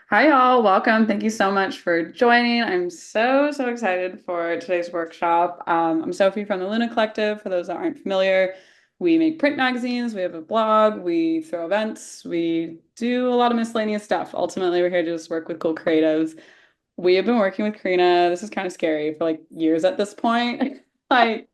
Hi, all. Welcome. Thank you so much for joining. I'm so excited for today's workshop. I'm Sophie from the Luna Collective. For those that aren't familiar, we make print magazines, we have a blog, we throw events, we do a lot of miscellaneous stuff. Ultimately, we're here to just work with cool creatives. We have been working with Karina. This is kind of scary for like years at this point. Like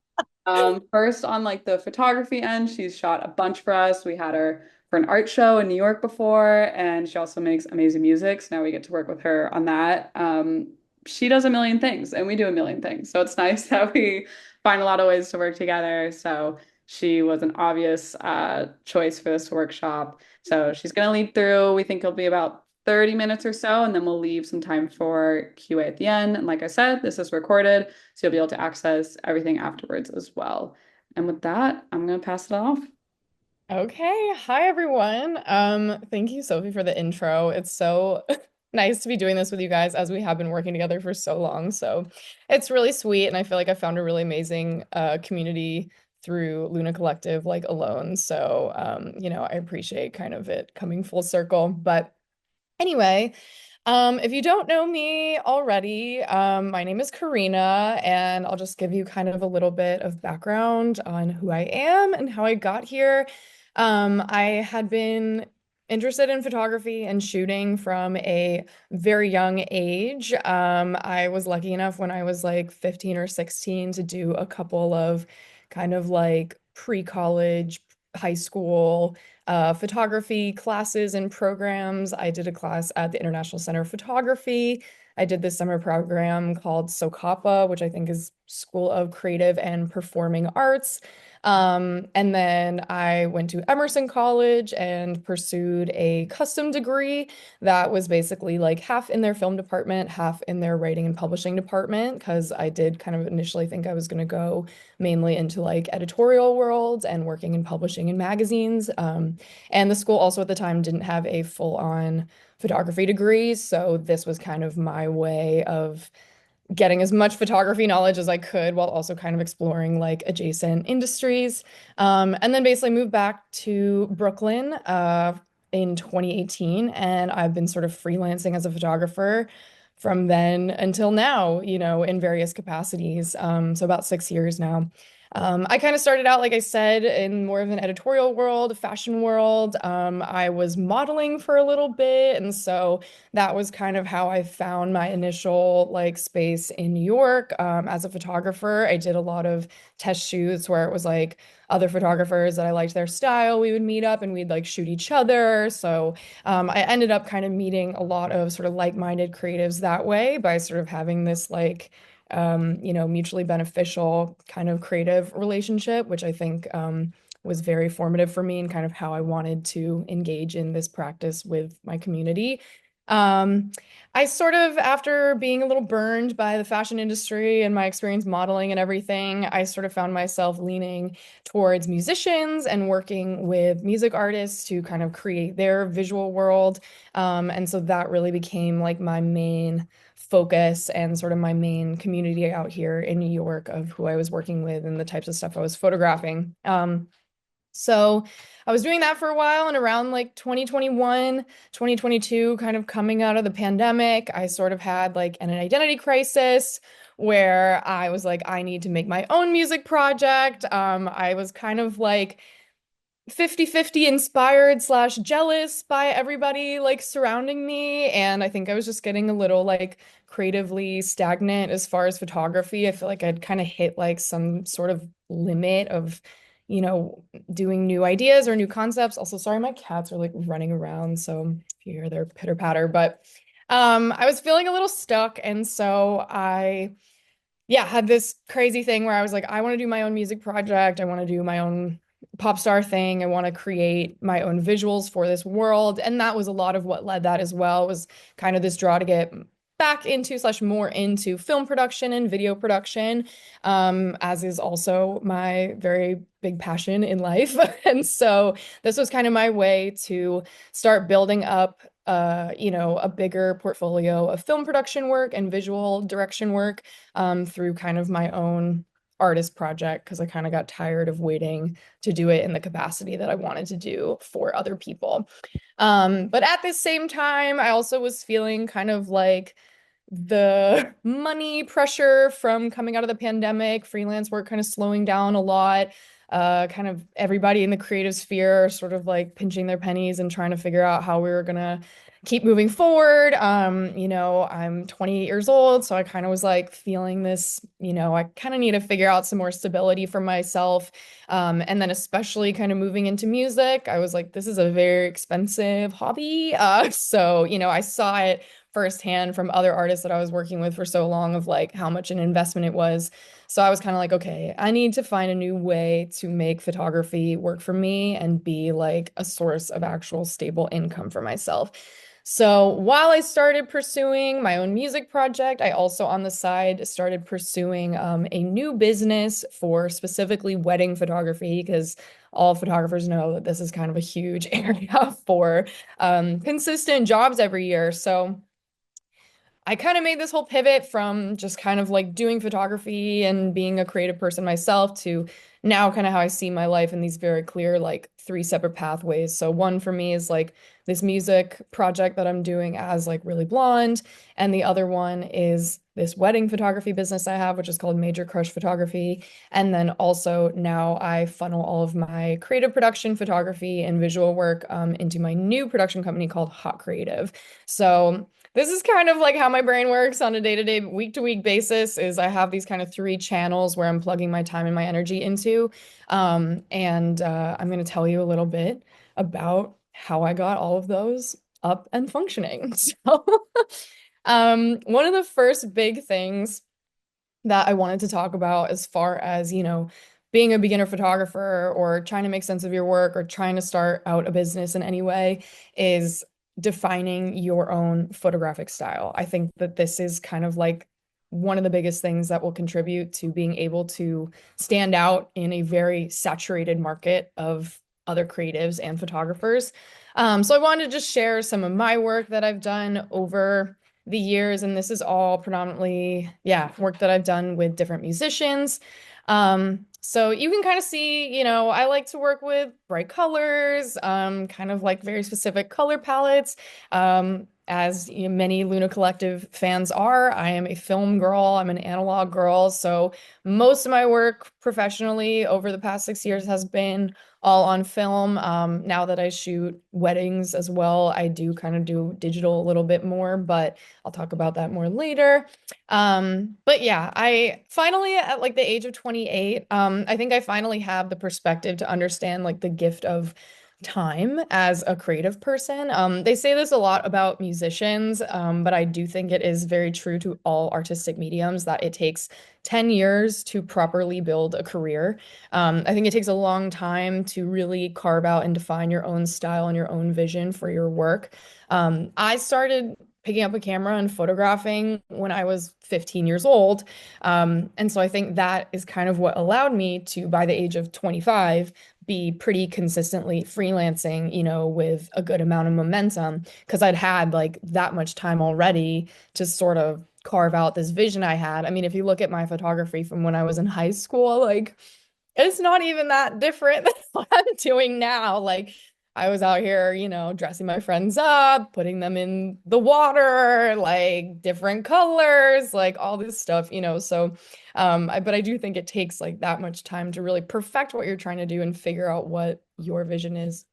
first on like the photography end, she's shot a bunch for us. We had her for an art show in New York before, and she also makes amazing music. So now we get to work with her on that. She does a million things, and we do a million things. So it's nice that we find a lot of ways to work together. So she was an obvious choice for this workshop. So she's going to lead through. We think it'll be about 30 minutes or so, and then we'll leave some time for QA at the end. And like I said, this is recorded, so you'll be able to access everything afterwards as well. And with that, I'm going to pass it off. Okay, hi everyone. Thank you, Sophie, for the intro. It's so nice to be doing this with you guys as we have been working together for so long. So it's really sweet, and I feel like I found a really amazing community through Luna Collective, like alone. So I appreciate kind of it coming full circle. But anyway, if you don't know me already, my name is Karina, and I'll just give you kind of a little bit of background on who I am and how I got here. I had been interested in photography and shooting from a very young age. I was lucky enough when I was like 15 or 16 to do a couple of kind of like pre-college, high school photography classes and programs. I did a class at the International Center of Photography. I did this summer program called SOCAPA, which I think is School of Creative and Performing Arts. And then I went to Emerson College and pursued a custom degree that was basically like half in their film department, half in their writing and publishing department, because I did kind of initially think I was going to go mainly into like editorial world and working in publishing and magazines. And the school also at the time didn't have a full-on photography degree, so this was kind of my way of getting as much photography knowledge as I could while also kind of exploring like adjacent industries. And then basically moved back to Brooklyn in 2018, and I've been sort of freelancing as a photographer from then until now, in various capacities. So about 6 years now. I kind of started out, like I said, in more of an editorial world, a fashion world. I was modeling for a little bit, and so that was kind of how I found my initial like space in New York. As a photographer, I did a lot of test shoots where it was like other photographers that I liked their style. We would meet up and we'd like shoot each other. So I ended up kind of meeting a lot of sort of like-minded creatives that way by sort of having this like mutually beneficial kind of creative relationship, which I think was very formative for me and kind of how I wanted to engage in this practice with my community. Um, I sort of, after being a little burned by the fashion industry and my experience modeling and everything, I sort of found myself leaning towards musicians and working with music artists to kind of create their visual world. And so that really became like my main focus and sort of my main community out here in New York of who I was working with and the types of stuff I was photographing. So I was doing that for a while, and around like 2021, 2022, kind of coming out of the pandemic, I sort of had like an identity crisis where I was like, I need to make my own music project. I was kind of like 50-50 inspired slash jealous by everybody like surrounding me. And I think I was just getting a little like creatively stagnant as far as photography. I feel like I'd kind of hit like some sort of limit of, doing new ideas or new concepts. Also, sorry, my cats are like running around, so if you hear their pitter patter, but I was feeling a little stuck. And so I yeah, had this crazy thing where I was like, I want to do my own music project. I want to do my own pop star thing. I want to create my own visuals for this world. And that was a lot of what led that as well, was kind of this draw to get back into slash more into film production and video production, as is also my very big passion in life. And so this was kind of my way to start building up a bigger portfolio of film production work and visual direction work through kind of my own artist project because I kind of got tired of waiting to do it in the capacity that I wanted to do for other people. But at the same time, I also was feeling kind of like the money pressure from coming out of the pandemic, freelance work kind of slowing down a lot. Kind of everybody in the creative sphere sort of like pinching their pennies and trying to figure out how we were gonna keep moving forward. I'm 28 years old, so I kind of was like feeling this, I kind of need to figure out some more stability for myself. And then especially kind of moving into music, I was like, this is a very expensive hobby. So, I saw it firsthand from other artists that I was working with for so long of like how much an investment it was. So I was kind of like, okay, I need to find a new way to make photography work for me and be like a source of actual stable income for myself. So while I started pursuing my own music project, I also on the side started pursuing a new business for specifically wedding photography because all photographers know that this is kind of a huge area for consistent jobs every year. So I kind of made this whole pivot from just kind of like doing photography and being a creative person myself to now kind of how I see my life in these very clear, like three separate pathways. So one for me is like this music project that I'm doing as like Really Blonde. And the other one is this wedding photography business I have, which is called Major Crush Photography. And then also now I funnel all of my creative production photography and visual work into my new production company called Hot Creative. So this is kind of like how my brain works on a day-to-day, week-to-week basis is I have these kind of three channels where I'm plugging my time and my energy into. I'm going to tell you a little bit about how I got all of those up and functioning. So, one of the first big things that I wanted to talk about as far as, being a beginner photographer or trying to make sense of your work or trying to start out a business in any way is defining your own photographic style. I think that this is kind of like one of the biggest things that will contribute to being able to stand out in a very saturated market of other creatives and photographers. So I wanted to just share some of my work that I've done over the years, and this is all predominantly, yeah, work that I've done with different musicians. So you can kind of see, I like to work with bright colors, kind of like very specific color palettes. As many Luna Collective fans are, I am a film girl, I'm an analog girl. So most of my work professionally over the past 6 years has been all on film. Now that I shoot weddings as well, I do kind of do digital a little bit more, but I'll talk about that more later. But yeah, I finally at like the age of 28, I think I finally have the perspective to understand like the gift of time as a creative person. They say this a lot about musicians, but I do think it is very true to all artistic mediums that it takes 10 years to properly build a career. I think it takes a long time to really carve out and define your own style and your own vision for your work. I started picking up a camera and photographing when I was 15 years old. And so I think that is kind of what allowed me to, by the age of 25, be pretty consistently freelancing, with a good amount of momentum because I'd had like that much time already to sort of carve out this vision I had. I mean, if you look at my photography from when I was in high school, like it's not even that different than what I'm doing now. Like I was out here, dressing my friends up, putting them in the water, like different colors, like all this stuff, So, but I do think it takes like that much time to really perfect what you're trying to do and figure out what your vision is.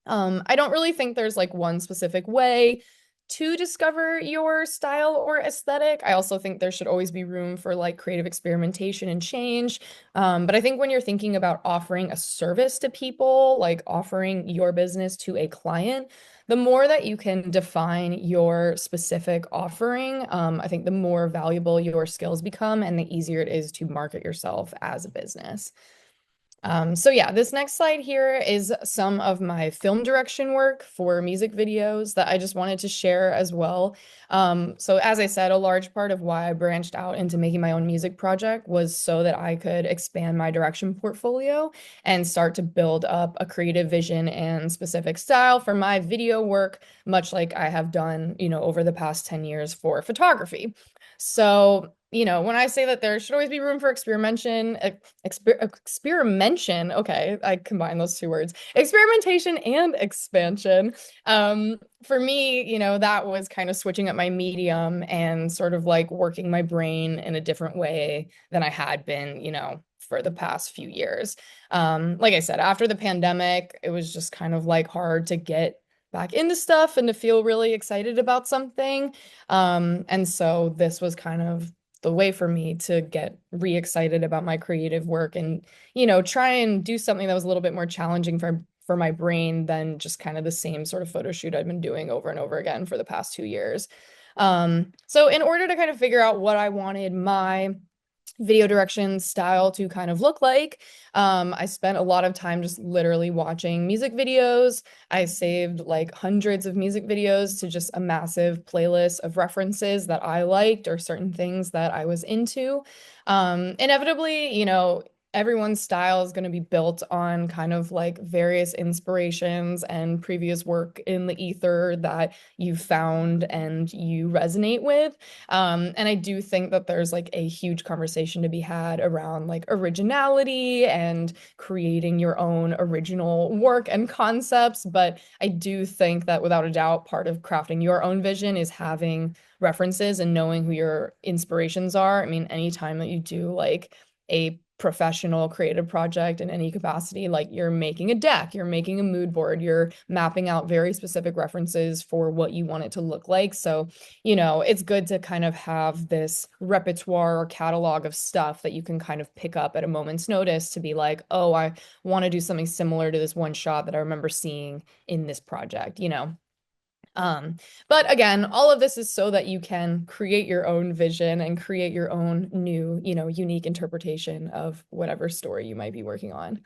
I don't really think there's like one specific way to discover your style or aesthetic. I also think there should always be room for like creative experimentation and change. But I think when you're thinking about offering a service to people, like offering your business to a client, the more that you can define your specific offering, I think the more valuable your skills become and the easier it is to market yourself as a business. So yeah, this next slide here is some of my film direction work for music videos that I just wanted to share as well. So as I said, a large part of why I branched out into making my own music project was so that I could expand my direction portfolio and start to build up a creative vision and specific style for my video work, much like I have done, over the past 10 years for photography. So when I say that there should always be room for experimentation, okay, I combine those two words, experimentation and expansion. For me, that was kind of switching up my medium and sort of like working my brain in a different way than I had been, for the past few years. Like I said, after the pandemic, it was just kind of like hard to get back into stuff and to feel really excited about something. And so this was kind of the way for me to get re-excited about my creative work and, try and do something that was a little bit more challenging for my brain than just kind of the same sort of photo shoot I'd been doing over and over again for the past 2 years. So in order to kind of figure out what I wanted my video direction style to kind of look like. I spent a lot of time just literally watching music videos. I saved like hundreds of music videos to just a massive playlist of references that I liked or certain things that I was into. Inevitably, everyone's style is going to be built on kind of like various inspirations and previous work in the ether that you found and you resonate with. And I do think that there's like a huge conversation to be had around like originality and creating your own original work and concepts. But I do think that without a doubt, part of crafting your own vision is having references and knowing who your inspirations are. I mean, anytime that you do like a professional creative project in any capacity, like you're making a deck, you're making a mood board, you're mapping out very specific references for what you want it to look like. So, it's good to kind of have this repertoire or catalog of stuff that you can kind of pick up at a moment's notice to be like, oh, I want to do something similar to this one shot that I remember seeing in this project. Um, but again, all of this is so that you can create your own vision and create your own new, unique interpretation of whatever story you might be working on.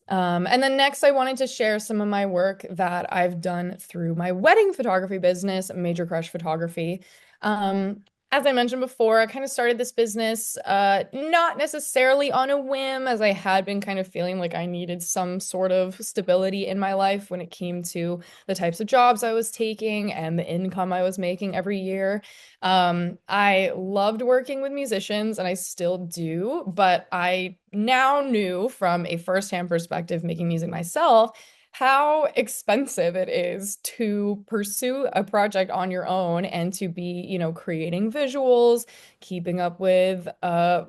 And then next, I wanted to share some of my work that I've done through my wedding photography business, Major Crush Photography. Um, as I mentioned before, I kind of started this business not necessarily on a whim, as I had been kind of feeling like I needed some sort of stability in my life when it came to the types of jobs I was taking and the income I was making every year. I loved working with musicians and I still do, but I now knew from a firsthand perspective, making music myself, how expensive it is to pursue a project on your own and to be, creating visuals, keeping up with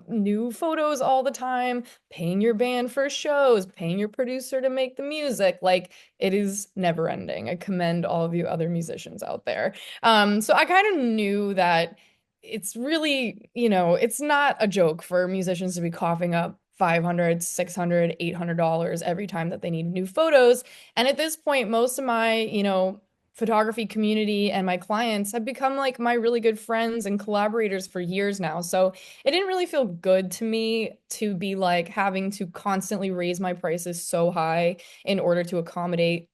new photos all the time, paying your band for shows, paying your producer to make the music. Like it is never ending. I commend all of you other musicians out there. So I kind of knew that it's really, it's not a joke for musicians to be coughing up 500, 600, $800 every time that they need new photos. And at this point, most of my, photography community and my clients have become like my really good friends and collaborators for years now. So it didn't really feel good to me to be like having to constantly raise my prices so high in order to accommodate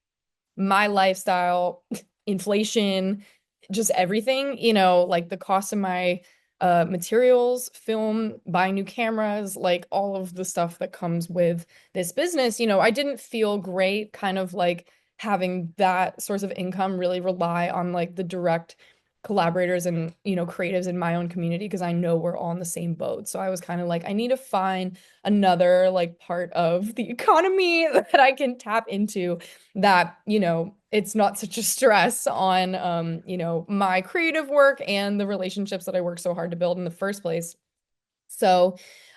my lifestyle, inflation, just everything, like the cost of my materials, film, buying new cameras, like all of the stuff that comes with this business. I didn't feel great kind of like having that source of income really rely on like the direct collaborators and creatives in my own community because I know we're all in the same boat. So I was kind of like I need to find another like part of the economy that I can tap into that, it's not such a stress on, my creative work and the relationships that I work so hard to build in the first place. So,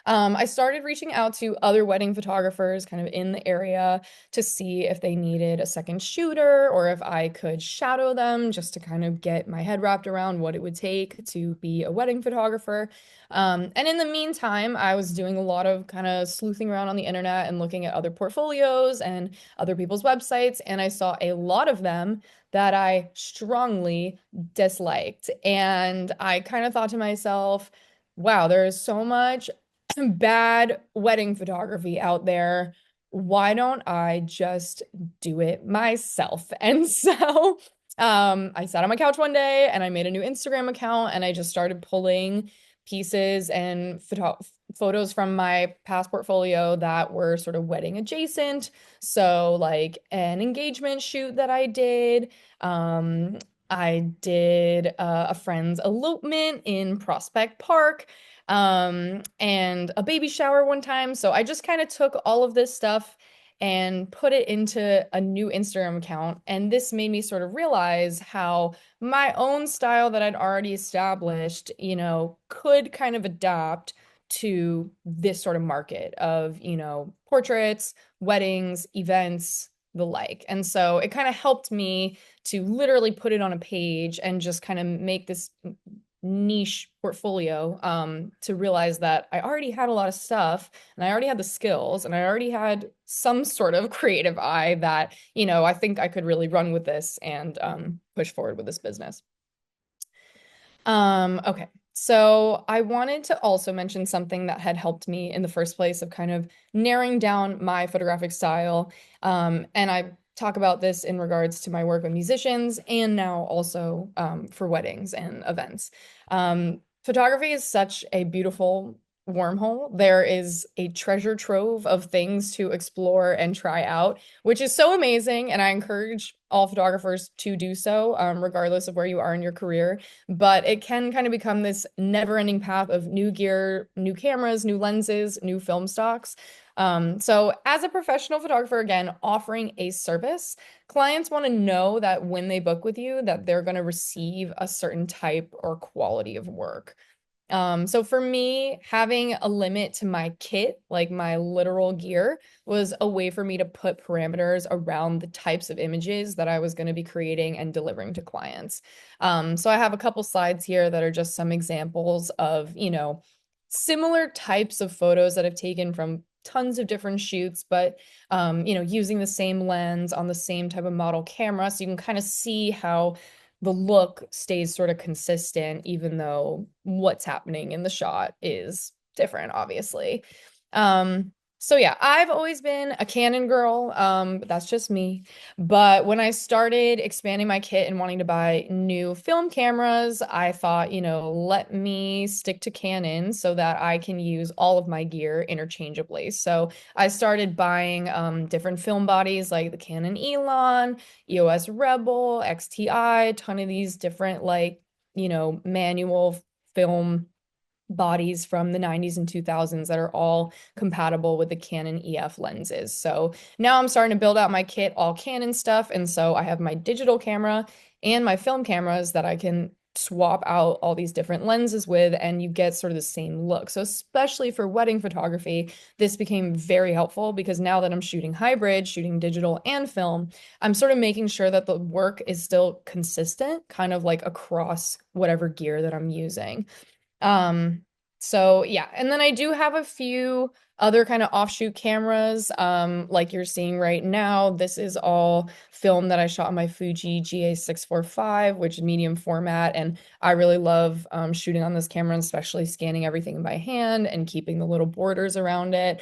I started reaching out to other wedding photographers kind of in the area to see if they needed a second shooter or if I could shadow them just to kind of get my head wrapped around what it would take to be a wedding photographer. And in the meantime, I was doing a lot of kind of sleuthing around on the internet and looking at other portfolios and other people's websites, and I saw a lot of them that I strongly disliked. And I kind of thought to myself, wow, there is so much bad wedding photography out there. Why don't I just do it myself? And so I sat on my couch one day and I made a new Instagram account and I just started pulling pieces and photos from my past portfolio that were sort of wedding adjacent. So like an engagement shoot that I did, I did a friend's elopement in Prospect Park, and a baby shower one time. So I just kind of took all of this stuff and put it into a new Instagram account. And this made me sort of realize how my own style that I'd already established, could kind of adapt to this sort of market of, portraits, weddings, events, the like. And so it kind of helped me to literally put it on a page and just kind of make this niche portfolio, to realize that I already had a lot of stuff and I already had the skills and I already had some sort of creative eye that, I think I could really run with this and push forward with this business. Okay. So I wanted to also mention something that had helped me in the first place of kind of narrowing down my photographic style. And I talk about this in regards to my work with musicians and now also for weddings and events. Photography is such a beautiful wormhole. There is a treasure trove of things to explore and try out, which is so amazing. And I encourage all photographers to do so, regardless of where you are in your career. But it can kind of become this never-ending path of new gear, new cameras, new lenses, new film stocks. So as a professional photographer, again, offering a service, clients want to know that when they book with you, that they're going to receive a certain type or quality of work. So for me, having a limit to my kit, like my literal gear, was a way for me to put parameters around the types of images that I was going to be creating and delivering to clients. So I have a couple slides here that are just some examples of, similar types of photos that I've taken from tons of different shoots, but using the same lens on the same type of model camera. So you can kind of see how the look stays sort of consistent, even though what's happening in the shot is different, obviously. So yeah, I've always been a Canon girl, but that's just me. But when I started expanding my kit and wanting to buy new film cameras, I thought, let me stick to Canon so that I can use all of my gear interchangeably. So I started buying different film bodies like the Canon Elon, EOS Rebel, XTI, a ton of these different manual film bodies from the 90s and 2000s that are all compatible with the Canon EF lenses. So now I'm starting to build out my kit, all Canon stuff. And so I have my digital camera and my film cameras that I can swap out all these different lenses with, and you get sort of the same look. So especially for wedding photography, this became very helpful because now that I'm shooting hybrid, shooting digital and film, I'm sort of making sure that the work is still consistent, kind of like across whatever gear that I'm using. Um, so yeah, and then I do have a few other kind of offshoot cameras, like you're seeing right now. This is all film that I shot on my Fuji GA645, which is medium format, and I really love shooting on this camera, and especially scanning everything by hand and keeping the little borders around it.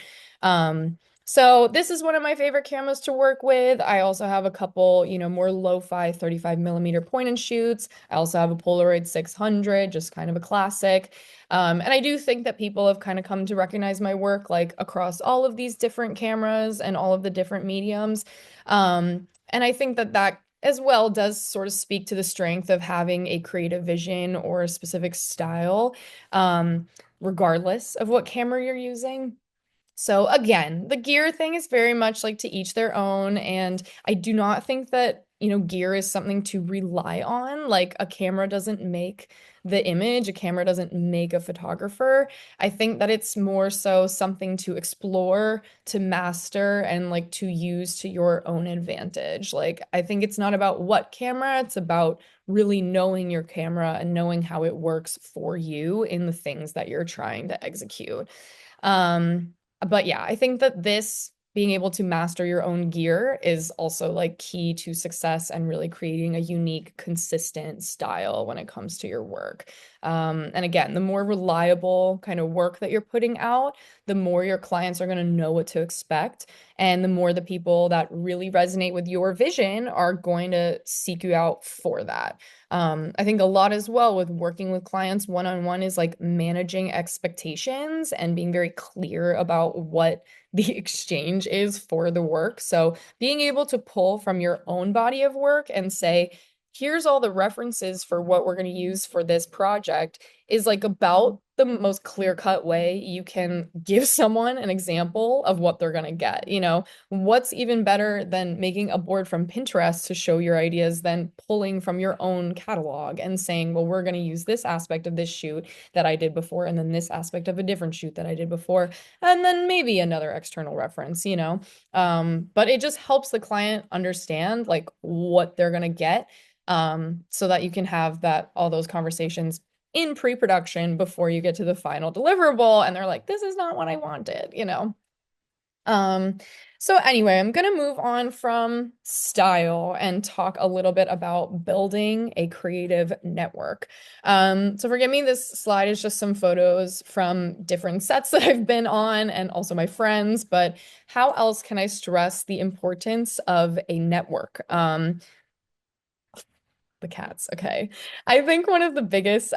So this is one of my favorite cameras to work with. I also have a couple, more lo-fi 35 millimeter point and shoots. I also have a Polaroid 600, just kind of a classic. And I do think that people have kind of come to recognize my work like across all of these different cameras and all of the different mediums. And I think that that as well does sort of speak to the strength of having a creative vision or a specific style, regardless of what camera you're using. So again, the gear thing is very much like to each their own, and I do not think that, gear is something to rely on. Like a camera doesn't make the image, a camera doesn't make a photographer. I think that it's more so something to explore, to master, and like to use to your own advantage. Like I think it's not about what camera, it's about really knowing your camera and knowing how it works for you in the things that you're trying to execute. Um, but yeah, I think that this being able to master your own gear is also like key to success and really creating a unique, consistent style when it comes to your work. And again, the more reliable kind of work that you're putting out, the more your clients are going to know what to expect. And the more the people that really resonate with your vision are going to seek you out for that. I think a lot as well with working with clients one-on-one is like managing expectations and being very clear about what the exchange is for the work. So being able to pull from your own body of work and say, here's all the references for what we're going to use for this project is like about the most clear-cut way you can give someone an example of what they're going to get. What's even better than making a board from Pinterest to show your ideas than pulling from your own catalog and saying, well, we're going to use this aspect of this shoot that I did before, and then this aspect of a different shoot that I did before, and then maybe another external reference. But it just helps the client understand like what they're going to get, so that you can have all those conversations in pre-production before you get to the final deliverable and they're like, this is not what I wanted. Um, so anyway, I'm gonna move on from style and talk a little bit about building a creative network. So forgive me, this slide is just some photos from different sets that I've been on and also my friends, but how else can I stress the importance of a network? The cats. Okay. I think one of the biggest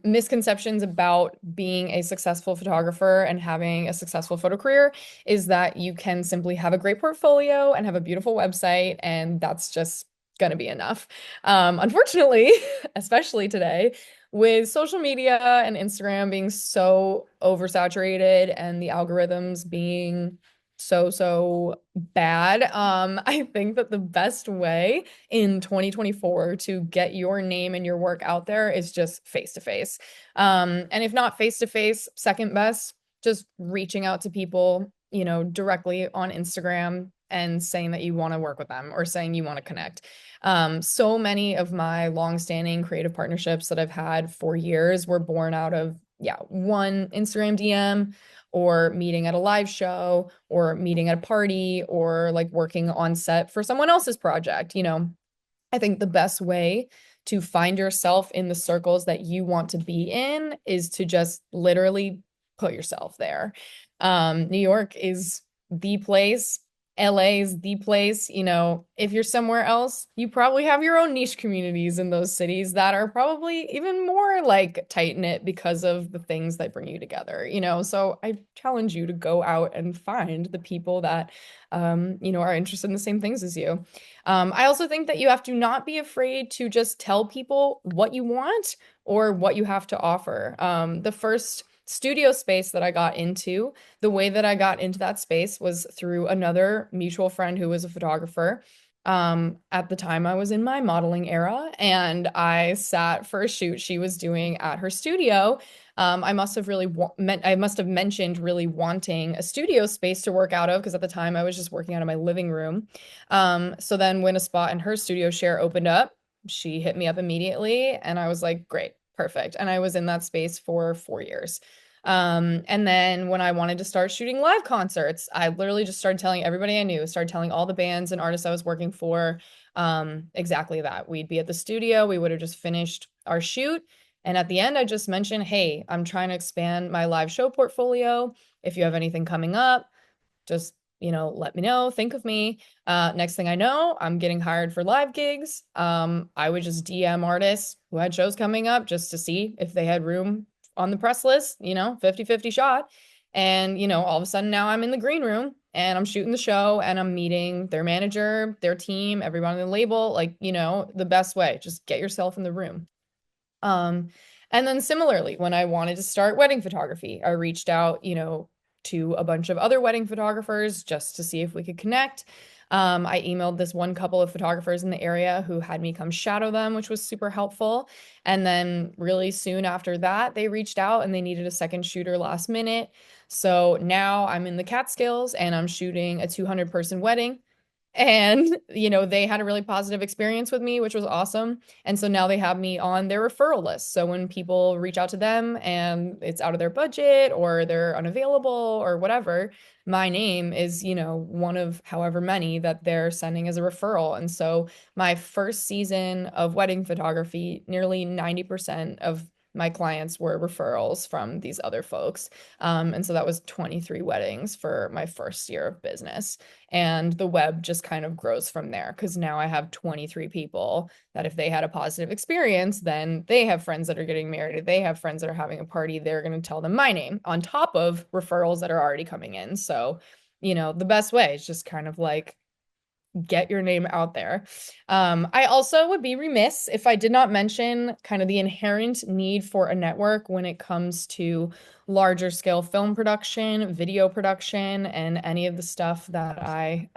misconceptions about being a successful photographer and having a successful photo career is that you can simply have a great portfolio and have a beautiful website, and that's just going to be enough. Unfortunately, especially today, with social media and Instagram being so oversaturated and the algorithms being so bad, I think that the best way in 2024 to get your name and your work out there is just face to face. And if not face to face, second best, just reaching out to people, directly on Instagram and saying that you want to work with them or saying you want to connect. So many of my long-standing creative partnerships that I've had for years were born out of, yeah, one Instagram DM or meeting at a live show or meeting at a party or like working on set for someone else's project. I think the best way to find yourself in the circles that you want to be in is to just literally put yourself there. New York is the place. LA is the place. If you're somewhere else, you probably have your own niche communities in those cities that are probably even more like tight-knit because of the things that bring you together. So I challenge you to go out and find the people that, are interested in the same things as you. I also think that you have to not be afraid to just tell people what you want or what you have to offer. The first studio space that I got into, the way that I got into that space was through another mutual friend who was a photographer. At the time, I was in my modeling era, and I sat for a shoot she was doing at her studio. I must have mentioned really wanting a studio space to work out of because at the time I was just working out of my living room. So then when a spot in her studio share opened up, she hit me up immediately, and I was like, great, perfect. And I was in that space for 4 years. And then when I wanted to start shooting live concerts, I literally just started telling everybody I knew, started telling all the bands and artists I was working for, exactly that. We'd be at the studio, we would have just finished our shoot. And at the end, I just mentioned, hey, I'm trying to expand my live show portfolio. If you have anything coming up, just let me know, think of me. Next thing I know, I'm getting hired for live gigs. I would just DM artists who had shows coming up just to see if they had room on the press list, 50-50 shot. And all of a sudden now I'm in the green room and I'm shooting the show and I'm meeting their manager, their team, everyone on the label. Like, the best way, just get yourself in the room. And then similarly, when I wanted to start wedding photography, I reached out, to a bunch of other wedding photographers just to see if we could connect. I emailed this one couple of photographers in the area who had me come shadow them, which was super helpful. And then really soon after that, they reached out and they needed a second shooter last minute. So now I'm in the Catskills and I'm shooting a 200-person wedding. And, they had a really positive experience with me, which was awesome. And so now they have me on their referral list. So when people reach out to them and it's out of their budget or they're unavailable or whatever, my name is, one of however many that they're sending as a referral. And so my first season of wedding photography, nearly 90% of my clients were referrals from these other folks. And so that was 23 weddings for my first year of business. And the web just kind of grows from there because now I have 23 people that if they had a positive experience, then they have friends that are getting married. They have friends that are having a party. They're going to tell them my name on top of referrals that are already coming in. So, the best way is just kind of like get your name out there. I also would be remiss if I did not mention kind of the inherent need for a network when it comes to larger scale film production, video production, and any of the stuff that I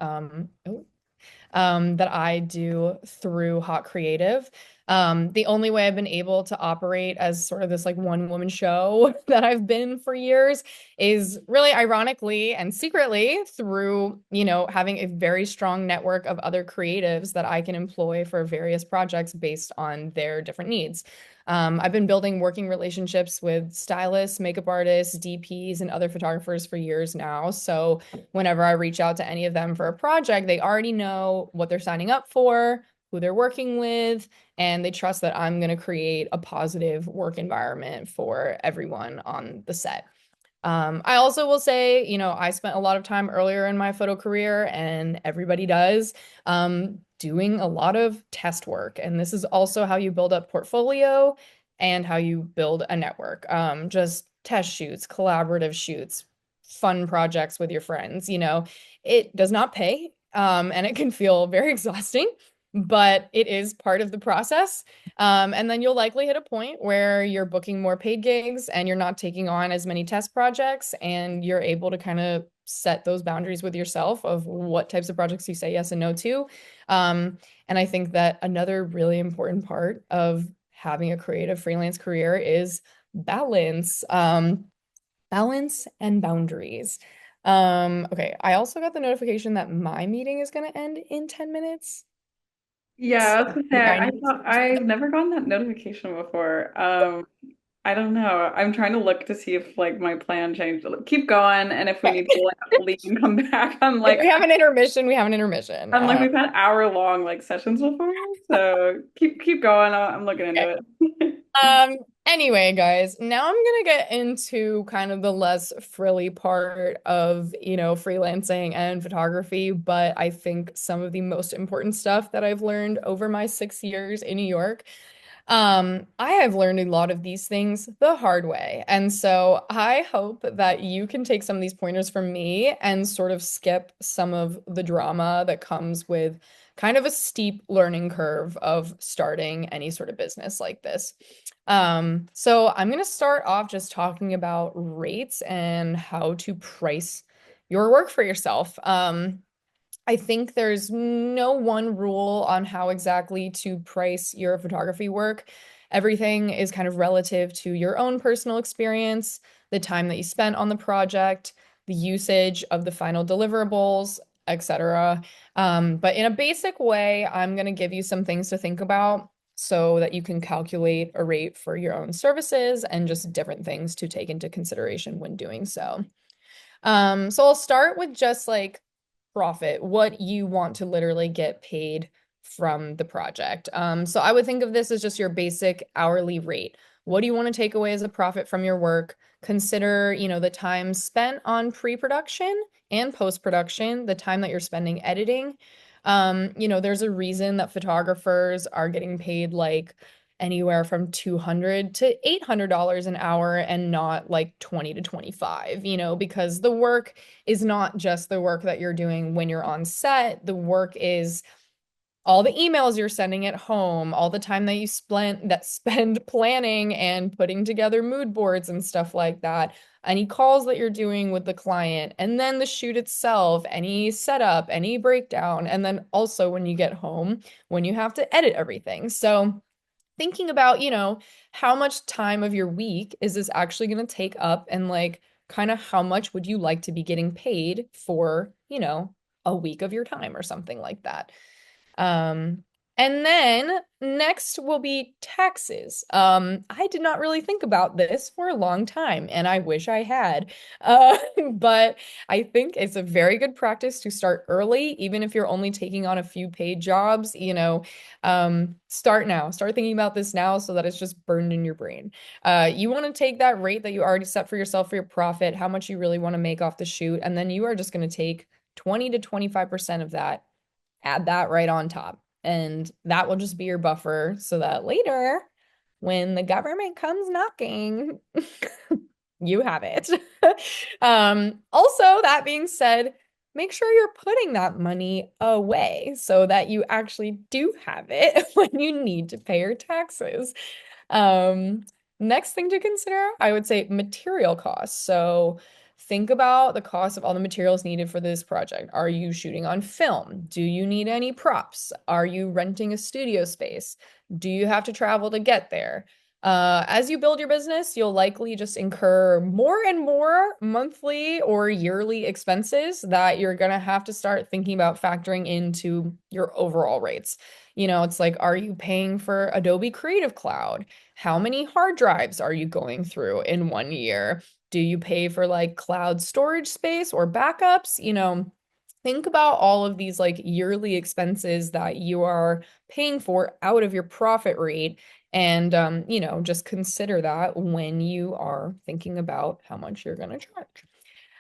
do through Hot Creative. The only way I've been able to operate as sort of this like one woman show that I've been for years is really ironically and secretly through, having a very strong network of other creatives that I can employ for various projects based on their different needs. I've been building working relationships with stylists, makeup artists, DPs, and other photographers for years now. So whenever I reach out to any of them for a project, they already know what they're signing up for, who they're working with, and they trust that I'm going to create a positive work environment for everyone on the set. I also will say, I spent a lot of time earlier in my photo career, and everybody does, doing a lot of test work. And this is also how you build up portfolio and how you build a network. Just test shoots, collaborative shoots, fun projects with your friends. It does not pay, and it can feel very exhausting, but it is part of the process. And then you'll likely hit a point where you're booking more paid gigs and you're not taking on as many test projects, and you're able to kind of set those boundaries with yourself of what types of projects you say yes and no to. And I think that another really important part of having a creative freelance career is balance. Balance and boundaries. Okay, I also got the notification that my meeting is going to end in 10 minutes. Yeah, So I was gonna say I I need thought I've never gotten that notification before. I don't know. I'm trying to look to see if like my plan changed. Keep going, and if we need to like leave and come back, if we have an intermission, we have an intermission. I'm like we've had hour-long like sessions before, so keep going. I'm looking Okay. into it. Um, anyway, guys, now I'm gonna get into kind of the less frilly part of, freelancing and photography, but I think some of the most important stuff that I've learned over my 6 years in New York. I have learned a lot of these things the hard way. And so I hope that you can take some of these pointers from me and sort of skip some of the drama that comes with kind of a steep learning curve of starting any sort of business like this. So I'm going to start off just talking about rates and how to price your work for yourself. I think there's no one rule on how exactly to price your photography work. Everything is kind of relative to your own personal experience, the time that you spent on the project, the usage of the final deliverables, etc. But in a basic way, I'm going to give you some things to think about so that you can calculate a rate for your own services and just different things to take into consideration when doing so. So I'll start with just like profit, what you want to literally get paid from the project. So I would think of this as just your basic hourly rate. What do you want to take away as a profit from your work? Consider, the time spent on pre-production and post-production, the time that you're spending editing. There's a reason that photographers are getting paid like anywhere from $200 to $800 an hour and not like 20 to 25, because the work is not just the work that you're doing when you're on set. The work is all the emails you're sending at home, all the time that you spend planning and putting together mood boards and stuff like that, any calls that you're doing with the client, and then the shoot itself, any setup, any breakdown, and then also when you get home, when you have to edit everything. So thinking about, how much time of your week is this actually going to take up, and like kind of how much would you like to be getting paid for, a week of your time or something like that. Um, and then next will be taxes. I did not really think about this for a long time, and I wish I had. But I think it's a very good practice to start early, even if you're only taking on a few paid jobs, start now. Start thinking about this now so that it's just burned in your brain. You want to take that rate that you already set for yourself for your profit, how much you really want to make off the shoot, and then you are just going to take 20 to 25% of that, add that right on top. And that will just be your buffer so that later, when the government comes knocking, you have it. Also, that being said, make sure you're putting that money away so that you actually do have it when you need to pay your taxes. Um, Next thing to consider, I would say material costs. So think about the cost of all the materials needed for this project. Are you shooting on film? Do you need any props? Are you renting a studio space? Do you have to travel to get there? As you build your business, you'll likely just incur more and more monthly or yearly expenses that you're going to have to start thinking about factoring into your overall rates. It's like, are you paying for Adobe Creative Cloud? How many hard drives are you going through in 1 year? Do you pay for like cloud storage space or backups? Think about all of these like yearly expenses that you are paying for out of your profit rate. And, just consider that when you are thinking about how much you're going to charge.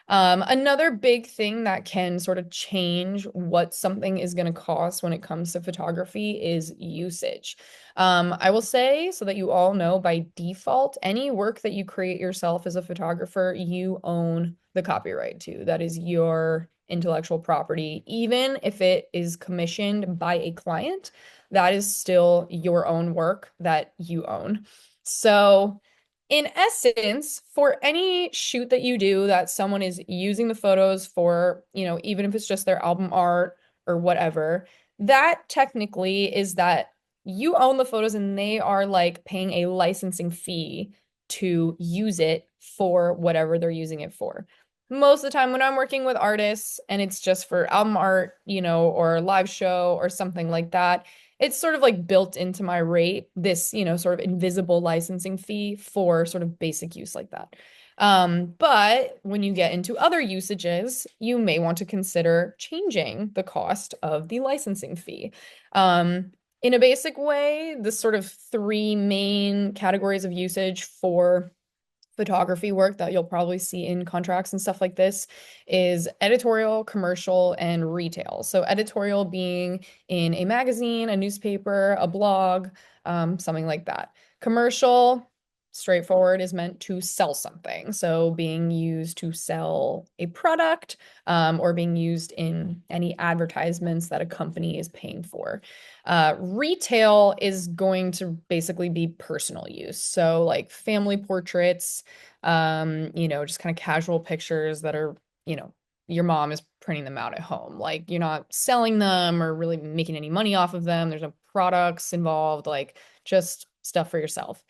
Another big thing that can sort of change what something is going to cost when it comes to photography is usage. I will say, so that you all know, by default, any work that you create yourself as a photographer, you own the copyright to. That is your intellectual property. Even if it is commissioned by a client, that is still your own work that you own. So, in essence, for any shoot that you do that someone is using the photos for, even if it's just their album art or whatever, that technically is that you own the photos and they are like paying a licensing fee to use it for whatever they're using it for. Most of the time when I'm working with artists and it's just for album art, or live show or something like that, it's sort of like built into my rate, this, sort of invisible licensing fee for sort of basic use like that. But when you get into other usages, you may want to consider changing the cost of the licensing fee. In a basic way, the sort of three main categories of usage for photography work that you'll probably see in contracts and stuff like this is editorial, commercial, and retail. So editorial being in a magazine, a newspaper, a blog, something like that. Commercial, straightforward, is meant to sell something. So being used to sell a product, or being used in any advertisements that a company is paying for. Retail is going to basically be personal use. So like family portraits, just kind of casual pictures that are, your mom is printing them out at home. Like you're not selling them or really making any money off of them. There's no products involved, like just stuff for yourself.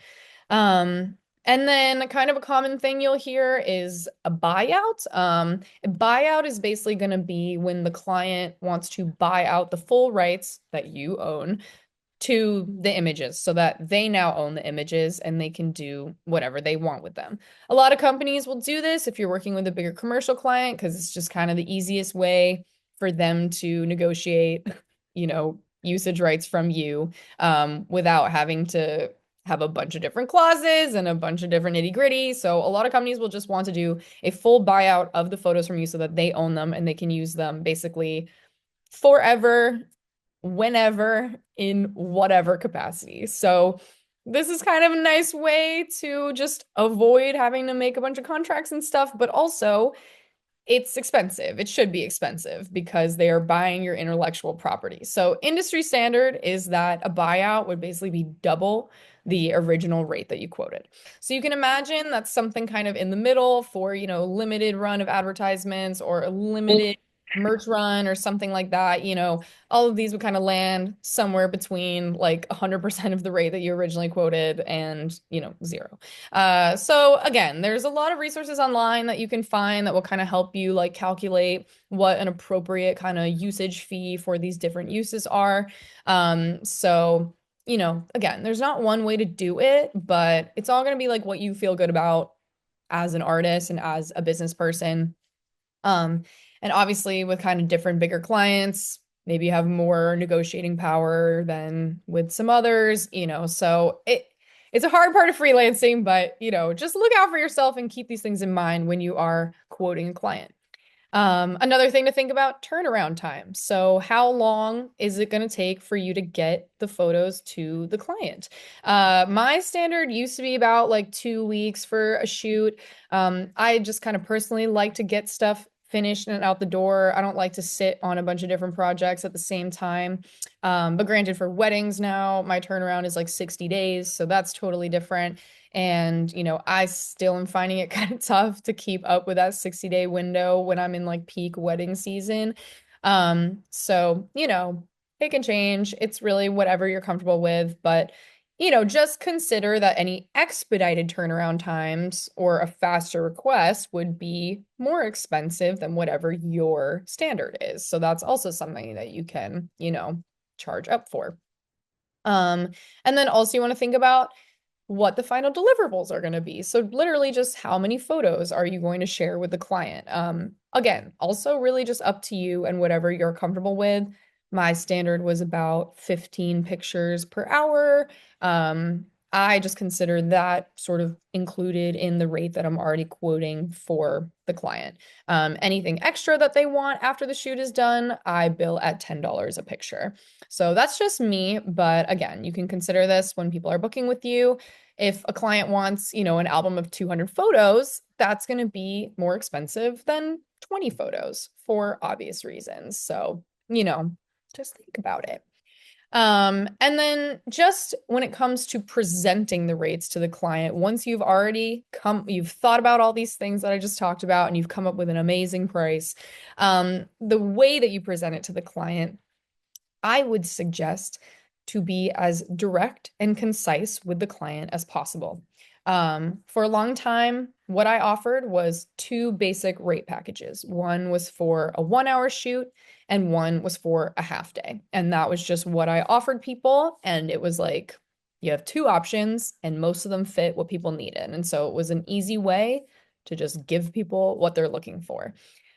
And then kind of a common thing you'll hear is a buyout. A buyout is basically going to be when the client wants to buy out the full rights that you own to the images so that they now own the images and they can do whatever they want with them. A lot of companies will do this if you're working with a bigger commercial client because it's just kind of the easiest way for them to negotiate, usage rights from you, without having to have a bunch of different clauses and a bunch of different nitty-gritty. So a lot of companies will just want to do a full buyout of the photos from you so that they own them and they can use them basically forever, whenever, in whatever capacity. So this is kind of a nice way to just avoid having to make a bunch of contracts and stuff, but also it's expensive. It should be expensive because they are buying your intellectual property. So industry standard is that a buyout would basically be double the original rate that you quoted. So you can imagine that's something kind of in the middle for, limited run of advertisements or a limited merch run or something like that. All of these would kind of land somewhere between like 100% of the rate that you originally quoted and, zero. So again, there's a lot of resources online that you can find that will kind of help you like calculate what an appropriate kind of usage fee for these different uses are. So, again, there's not one way to do it, but it's all going to be like what you feel good about as an artist and as a business person. Um, and obviously with kind of different bigger clients, maybe you have more negotiating power than with some others, so it's a hard part of freelancing, but just look out for yourself and keep these things in mind when you are quoting a client. Another thing to think about, turnaround time. So how long is it going to take for you to get the photos to the client? My standard used to be about like 2 weeks for a shoot. I just kind of personally like to get stuff finished and out the door. I don't like to sit on a bunch of different projects at the same time. But granted, for weddings now, my turnaround is like 60 days, so that's totally different. And, I still am finding it kind of tough to keep up with that 60-day window when I'm in like peak wedding season. So, it can change. It's really whatever you're comfortable with, but just consider that any expedited turnaround times or a faster request would be more expensive than whatever your standard is. So that's also something that you can, charge up for. Um, and then also you want to think about what the final deliverables are going to be. So literally just how many photos are you going to share with the client? Again, also really just up to you and whatever you're comfortable with. My standard was about 15 pictures per hour. I just consider that sort of included in the rate that I'm already quoting for the client. Anything extra that they want after the shoot is done, I bill at $10 a picture. So that's just me, but again, you can consider this when people are booking with you. If a client wants, an album of 200 photos, that's going to be more expensive than 20 photos for obvious reasons. So, just think about it. And then just when it comes to presenting the rates to the client, once you've thought about all these things that I just talked about and you've come up with an amazing price, the way that you present it to the client, I would suggest to be as direct and concise with the client as possible. For a long time, what I offered was two basic rate packages. One was for a 1 hour shoot, and one was for a half day. And that was just what I offered people. And it was like, you have two options, and most of them fit what people needed. And so it was an easy way to just give people what they're looking for.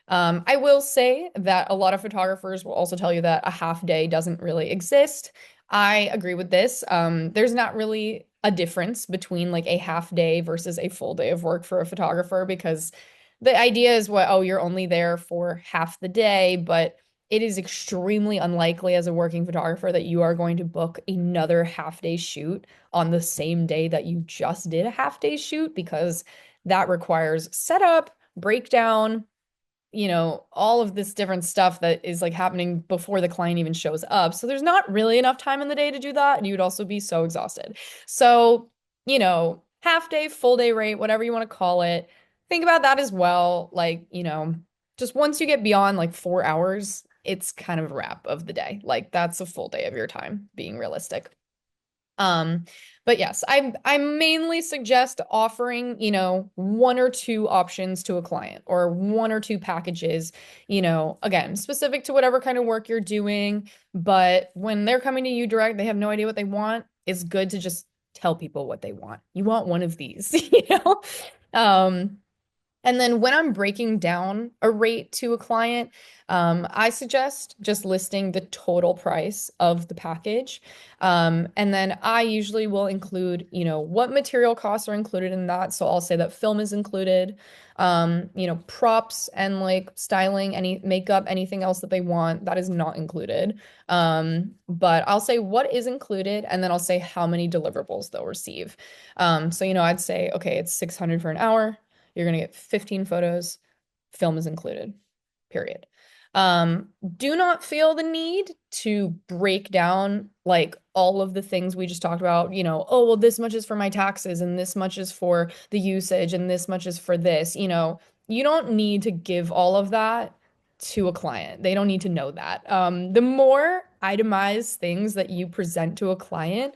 I will say that a lot of photographers will also tell you that a half day doesn't really exist. I agree with this. There's not really a difference between like a half day versus a full day of work for a photographer because the idea is oh, you're only there for half the day, but it is extremely unlikely as a working photographer that you are going to book another half day shoot on the same day that you just did a half day shoot because that requires setup, breakdown, all of this different stuff that is like happening before the client even shows up. So there's not really enough time in the day to do that. And you would also be so exhausted. So, half day, full day rate, whatever you want to call it, think about that as well. Like, just once you get beyond like 4 hours, it's kind of a wrap of the day. Like that's a full day of your time, being realistic. Um, but yes, I mainly suggest offering, one or two options to a client or one or two packages, again, specific to whatever kind of work you're doing. But when they're coming to you direct, they have no idea what they want. It's good to just tell people what they want. You want one of these, Um, and then when I'm breaking down a rate to a client, I suggest just listing the total price of the package. And then I usually will include, what material costs are included in that. So I'll say that film is included, props and like styling, any makeup, anything else that they want, that is not included. But I'll say what is included, and then I'll say how many deliverables they'll receive. So, I'd say, okay, it's 600 for an hour. You're going to get 15 photos. Film is included, period. Do not feel the need to break down like all of the things we just talked about, oh, well, this much is for my taxes and this much is for the usage and this much is for this. You don't need to give all of that to a client. They don't need to know that. The more itemized things that you present to a client,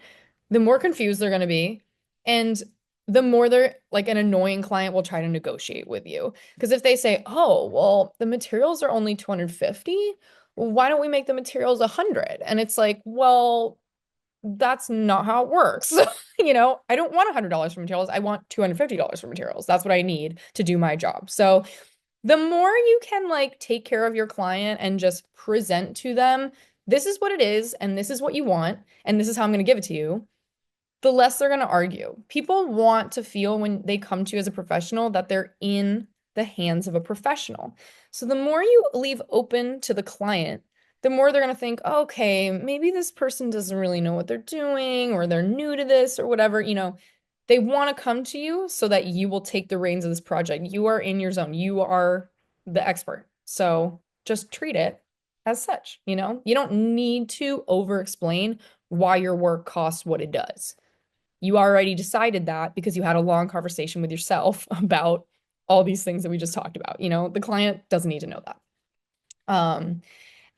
the more confused they're going to be. And the more they're like an annoying client will try to negotiate with you. Because if they say, oh, well, the materials are only 250, well, why don't we make the materials 100? And it's like, well, that's not how it works. I don't want $100 for materials. I want $250 for materials. That's what I need to do my job. So the more you can like take care of your client and just present to them, this is what it is, and this is what you want, and this is how I'm going to give it to you, the less they're going to argue. People want to feel when they come to you as a professional that they're in the hands of a professional. So the more you leave open to the client, the more they're going to think, okay, maybe this person doesn't really know what they're doing or they're new to this or whatever, they want to come to you so that you will take the reins of this project. You are in your zone. You are the expert. So just treat it as such, you know? You don't need to over explain why your work costs what it does. You already decided that because you had a long conversation with yourself about all these things that we just talked about. You know, the client doesn't need to know that. Um,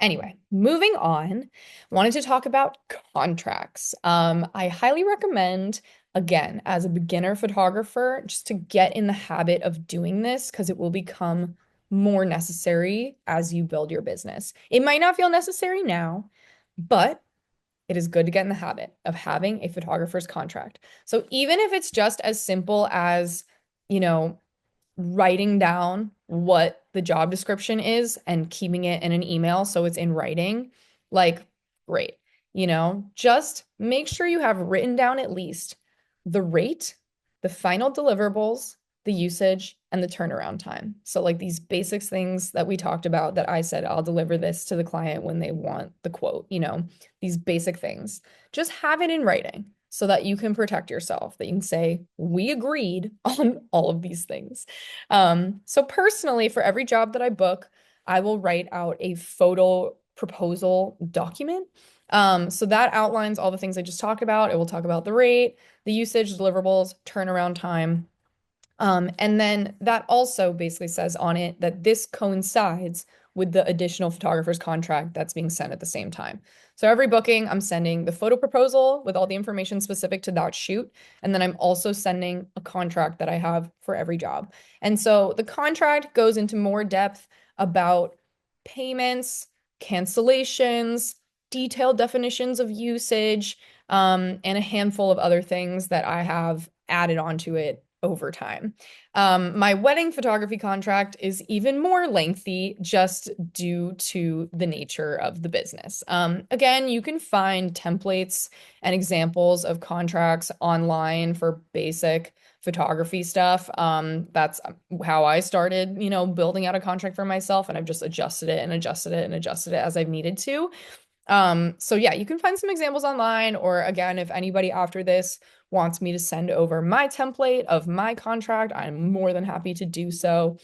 Anyway, moving on, wanted to talk about contracts. I highly recommend, again, as a beginner photographer, just to get in the habit of doing this because it will become more necessary as you build your business. It might not feel necessary now, but it is good to get in the habit of having a photographer's contract. So even if it's just as simple as, you know, writing down what the job description is and keeping it in an email so it's in writing, like, great. You know, just make sure you have written down at least the rate, the final deliverables, the usage, and the turnaround time. So, like these basics things that we talked about that I said, I'll deliver this to the client when they want the quote, you know, these basic things. Just have it in writing so that you can protect yourself, that you can say, we agreed on all of these things. So personally, for every job that I book, I will write out a photo proposal document. So that outlines all the things I just talked about. It will talk about the rate, the usage, deliverables, turnaround time. And then that also basically says on it that this coincides with the additional photographer's contract that's being sent at the same time. So every booking, I'm sending the photo proposal with all the information specific to that shoot. And then I'm also sending a contract that I have for every job. And so the contract goes into more depth about payments, cancellations, detailed definitions of usage, and a handful of other things that I have added onto it over time. My wedding photography contract is even more lengthy just due to the nature of the business. Again, you can find templates and examples of contracts online for basic photography stuff. That's how I started, you know, building out a contract for myself, and I've just adjusted it and adjusted it and adjusted it as I've needed to. So yeah, you can find some examples online, or again, if anybody after this wants me to send over my template of my contract, I'm more than happy to do so.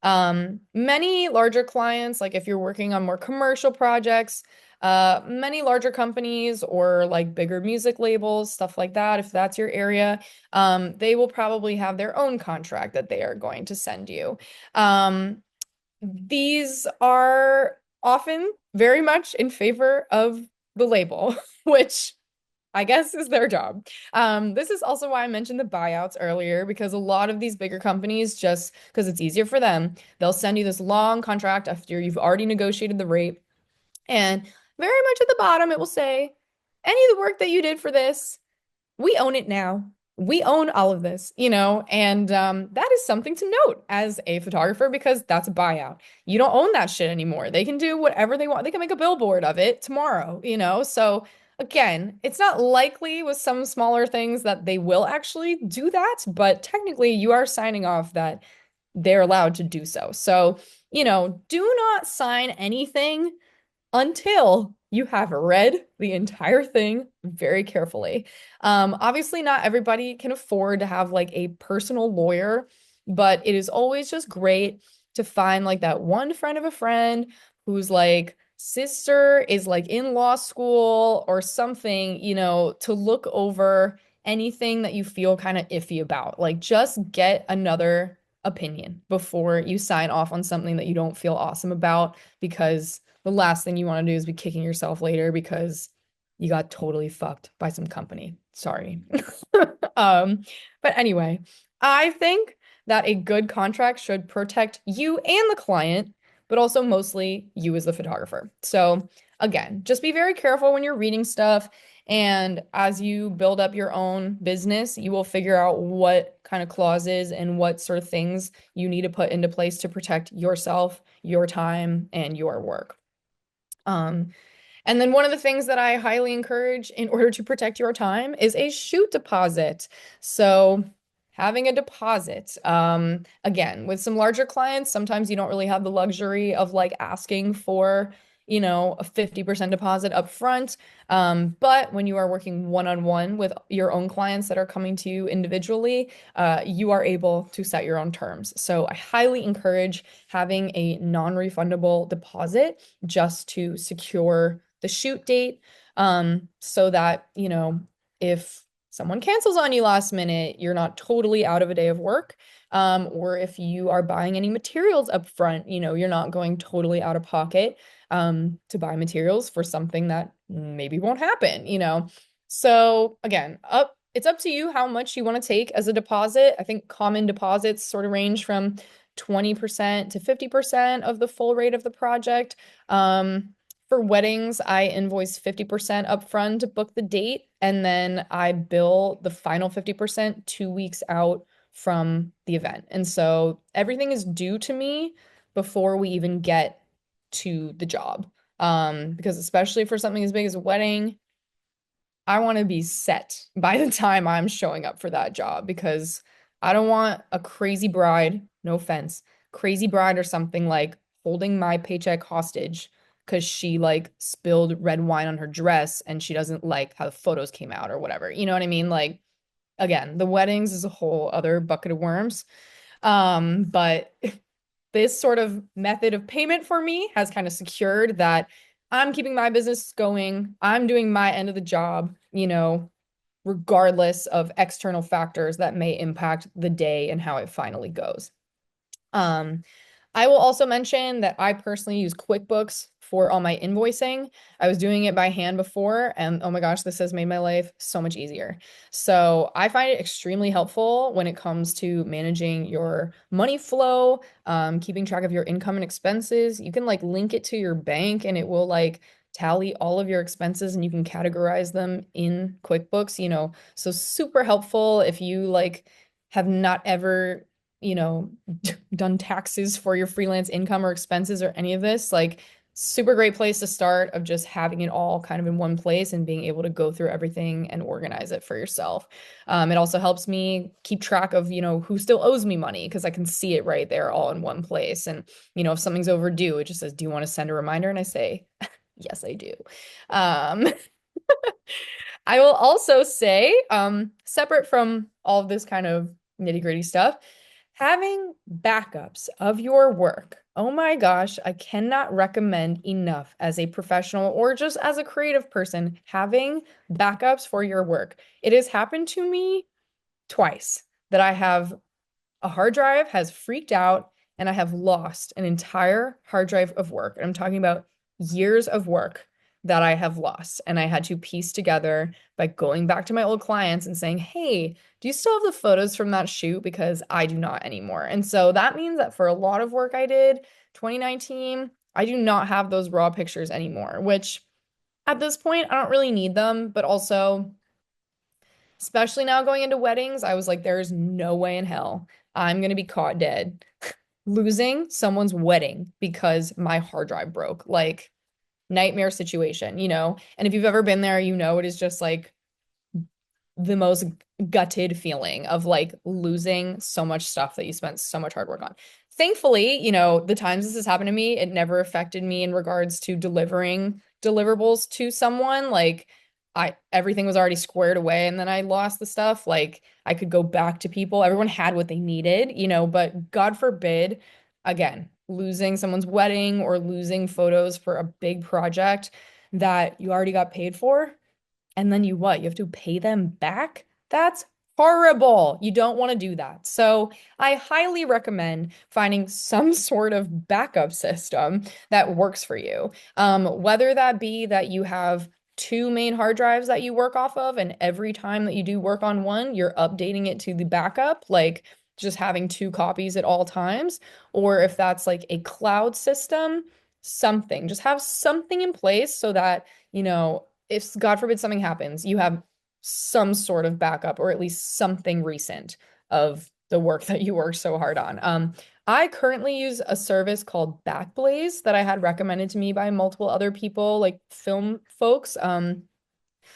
Many larger clients, like if you're working on more commercial projects, many larger companies or like bigger music labels, stuff like that, if that's your area, they will probably have their own contract that they are going to send you. These are often very much in favor of the label, which I guess is their job. This is also why I mentioned the buyouts earlier, because a lot of these bigger companies, just because it's easier for them, they'll send you this long contract after you've already negotiated the rate. And very much at the bottom, it will say, any of the work that you did for this, we own it now. We own all of this, you know, and that is something to note as a photographer because that's a buyout. You don't own that shit anymore. They can do whatever they want. They can make a billboard of it tomorrow, you know? So again, it's not likely with some smaller things that they will actually do that, but technically you are signing off that they're allowed to do so. So, you know, do not sign anything until you have read the entire thing very carefully. Obviously, not everybody can afford to have like a personal lawyer, but it is always just great to find like that one friend of a friend who's like sister is like in law school or something, you know, to look over anything that you feel kind of iffy about. Like just get another opinion before you sign off on something that you don't feel awesome about, because the last thing you want to do is be kicking yourself later because you got totally fucked by some company. Sorry. Um, but anyway, I think that a good contract should protect you and the client, but also mostly you as the photographer. So again, just be very careful when you're reading stuff. And as you build up your own business, you will figure out what kind of clauses and what sort of things you need to put into place to protect yourself, your time, and your work. Um, and then one of the things that I highly encourage in order to protect your time is a shoot deposit. So having a deposit, again, with some larger clients, sometimes you don't really have the luxury of like asking for, a 50% deposit up front. But when you are working one-on-one with your own clients that are coming to you individually, you are able to set your own terms. So I highly encourage having a non-refundable deposit just to secure the shoot date, so that, if someone cancels on you last minute, you're not totally out of a day of work. Or if you are buying any materials up front, you're not going totally out of pocket to buy materials for something that maybe won't happen. So again, it's up to you how much you want to take as a deposit. I think common deposits sort of range from 20% to 50% of the full rate of the project. For weddings, I invoice 50% upfront to book the date, and then I bill the final 50% 2 weeks out from the event. And so everything is due to me before we even get to the job. Because especially for something as big as a wedding, I want to be set by the time I'm showing up for that job because I don't want a crazy bride, no offense, crazy bride or something like holding my paycheck hostage because she like spilled red wine on her dress and she doesn't like how the photos came out or whatever. You know what I mean? Like, again, the weddings is a whole other bucket of worms. But this sort of method of payment for me has kind of secured that I'm keeping my business going. I'm doing my end of the job, regardless of external factors that may impact the day and how it finally goes. Um, I will also mention that I personally use QuickBooks for all my invoicing. I was doing it by hand before, and oh my gosh, this has made my life so much easier. So I find it extremely helpful when it comes to managing your money flow, keeping track of your income and expenses. You can like link it to your bank and it will like tally all of your expenses and you can categorize them in QuickBooks, so super helpful if you like have not ever done taxes for your freelance income or expenses or any of this, like super great place to start of just having it all kind of in one place and being able to go through everything and organize it for yourself. It also helps me keep track of, who still owes me money because I can see it right there all in one place. And, if something's overdue, it just says, do you want to send a reminder? And I say, yes, I do. Um, I will also say, separate from all of this kind of nitty-gritty stuff, having backups of your work. Oh my gosh, I cannot recommend enough as a professional or just as a creative person, having backups for your work. It has happened to me twice that I have a hard drive has freaked out and I have lost an entire hard drive of work. And I'm talking about years of work that I have lost. And I had to piece together by going back to my old clients and saying, hey, do you still have the photos from that shoot? Because I do not anymore. And so that means that for a lot of work I did 2019, I do not have those raw pictures anymore, which at this point, I don't really need them, but also especially now going into weddings, I was like, there is no way in hell I'm gonna be caught dead losing someone's wedding because my hard drive broke. Like, nightmare situation. And if you've ever been there, it is just like the most gutted feeling of like losing so much stuff that you spent so much hard work on. Thankfully, the times this has happened to me, it never affected me in regards to delivering deliverables to someone. Like everything was already squared away and then I lost the stuff. Like I could go back to people. Everyone had what they needed, but God forbid, again, losing someone's wedding or losing photos for a big project that you already got paid for and then you what? You have to pay them back? That's horrible. You don't want to do that. So I highly recommend finding some sort of backup system that works for you. Whether that be that you have two main hard drives that you work off of, and every time that you do work on one, you're updating it to the backup, like just having two copies at all times, or if that's like a cloud system, something. Just have something in place so that, if God forbid something happens, you have some sort of backup or at least something recent of the work that you worked so hard on. I currently use a service called Backblaze that I had recommended to me by multiple other people, like film folks.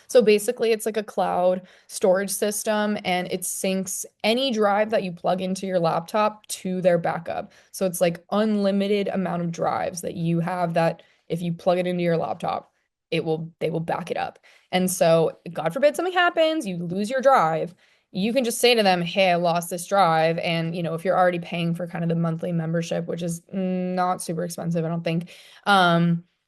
So basically, it's like a cloud storage system and it syncs any drive that you plug into your laptop to their backup. So it's like unlimited amount of drives that you have that if you plug it into your laptop, they will back it up. And so, God forbid something happens, you lose your drive, you can just say to them, "Hey, I lost this drive." And, if you're already paying for kind of the monthly membership, which is not super expensive, I don't think,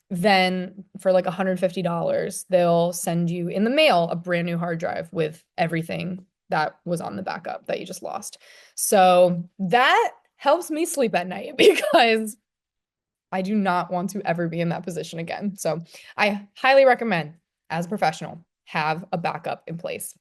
then for like $150, they'll send you in the mail a brand new hard drive with everything that was on the backup that you just lost. So that helps me sleep at night because I do not want to ever be in that position again. So I highly recommend, as a professional, have a backup in place.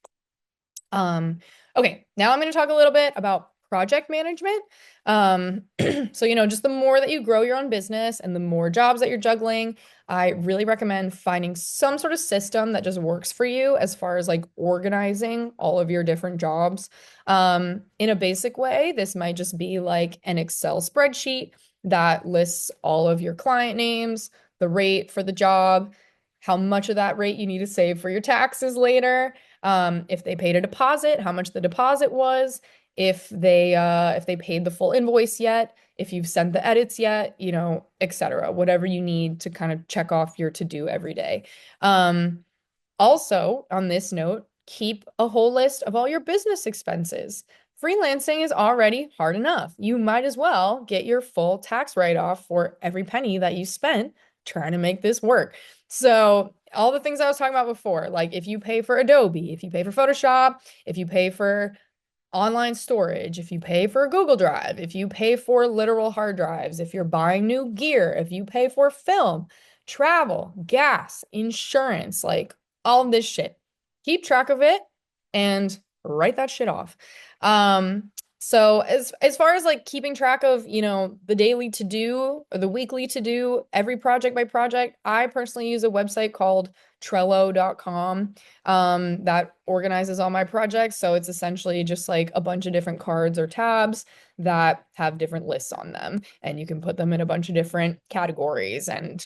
Okay, now I'm going to talk a little bit about project management. So, just the more that you grow your own business and the more jobs that you're juggling, I really recommend finding some sort of system that just works for you as far as like organizing all of your different jobs. In a basic way, this might just be like an Excel spreadsheet that lists all of your client names, the rate for the job, how much of that rate you need to save for your taxes later, if they paid a deposit, how much the deposit was, if they paid the full invoice yet, if you've sent the edits yet, etc. Whatever you need to kind of check off your to-do every day. Also, on this note, keep a whole list of all your business expenses. Freelancing is already hard enough. You might as well get your full tax write-off for every penny that you spent trying to make this work. So, all the things I was talking about before, like if you pay for Adobe, if you pay for Photoshop, if you pay for online storage, if you pay for a Google Drive, if you pay for literal hard drives, if you're buying new gear, if you pay for film, travel, gas, insurance, like all of this shit. Keep track of it and write that shit off. So as far as like keeping track of, the daily to do or the weekly to do, every project by project, I personally use a website called Trello.com that organizes all my projects. So it's essentially just like a bunch of different cards or tabs that have different lists on them, and you can put them in a bunch of different categories. And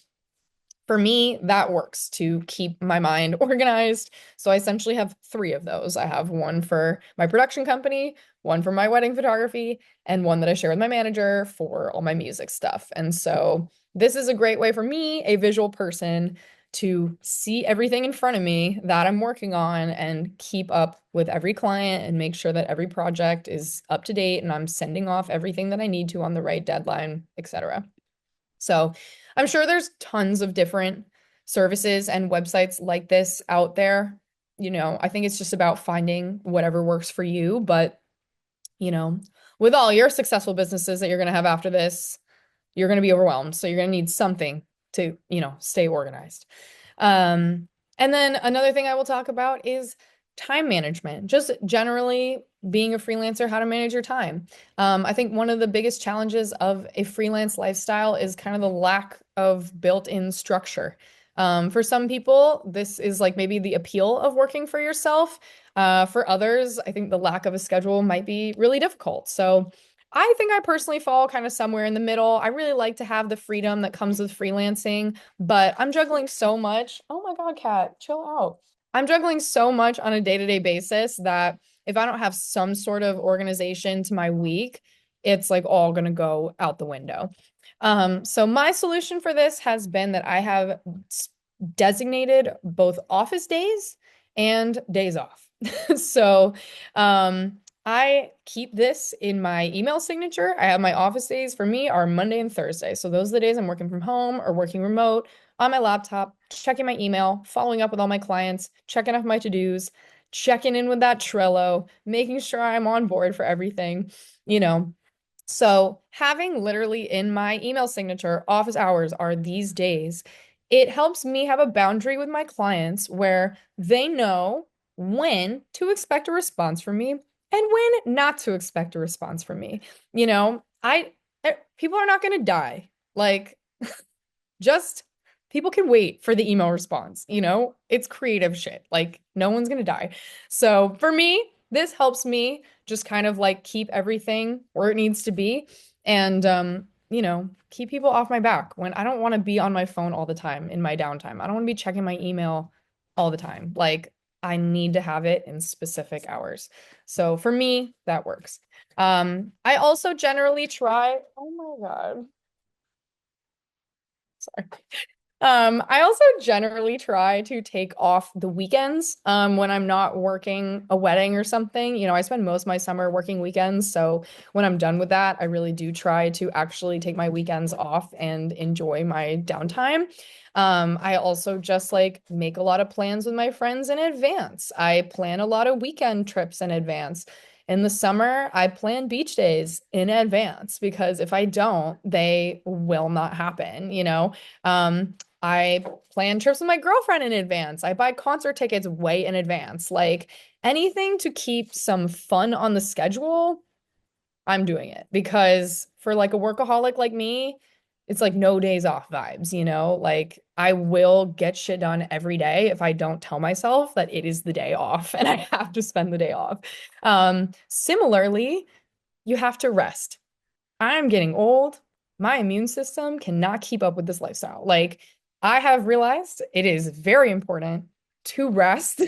for me, that works to keep my mind organized. So I essentially have three of those. I have one for my production company, one for my wedding photography, and one that I share with my manager for all my music stuff. And so this is a great way for me, a visual person, to see everything in front of me that I'm working on and keep up with every client and make sure that every project is up to date and I'm sending off everything that I need to on the right deadline, etc. So I'm sure there's tons of different services and websites like this out there. I think it's just about finding whatever works for you. But, you know, with all your successful businesses that you're going to have after this, you're going to be overwhelmed. So you're going to need something to, stay organized. Um, and then another thing I will talk about is time management, just generally being a freelancer, how to manage your time. I think one of the biggest challenges of a freelance lifestyle is kind of the lack of built-in structure. For some people, this is like maybe the appeal of working for yourself. For others, I think the lack of a schedule might be really difficult. So I think I personally fall kind of somewhere in the middle. I really like to have the freedom that comes with freelancing, but I'm juggling so much. Oh my God, Kat, chill out. I'm juggling so much on a day-to-day basis that if I don't have some sort of organization to my week, it's like all gonna go out the window. So my solution for this has been that I have designated both office days and days off. So, I keep this in my email signature. I have my office days for me are Monday and Thursday. So those are the days I'm working from home or working remote on my laptop, checking my email, following up with all my clients, checking off my to-dos, checking in with that Trello, making sure I'm on board for everything, you know. So having literally in my email signature, office hours are these days, it helps me have a boundary with my clients where they know when to expect a response from me and when not to expect a response from me. People are not going to die. Like, just people can wait for the email response, It's creative shit. Like, no one's going to die. So for me, this helps me just kind of like keep everything where it needs to be and, keep people off my back when I don't want to be on my phone all the time in my downtime. I don't want to be checking my email all the time. Like, I need to have it in specific hours. So for me, that works. I also generally try, oh my God, sorry. I also generally try to take off the weekends when I'm not working a wedding or something. I spend most of my summer working weekends, so when I'm done with that, I really do try to actually take my weekends off and enjoy my downtime. I also just like make a lot of plans with my friends in advance. I plan a lot of weekend trips in advance. In the summer, I plan beach days in advance because if I don't, they will not happen. I plan trips with my girlfriend in advance. I buy concert tickets way in advance. Like anything to keep some fun on the schedule, I'm doing it because for like a workaholic like me, it's like no days off vibes. Like I will get shit done every day if I don't tell myself that it is the day off and I have to spend the day off. Similarly, you have to rest. I'm getting old. My immune system cannot keep up with this lifestyle. Like, I have realized it is very important to rest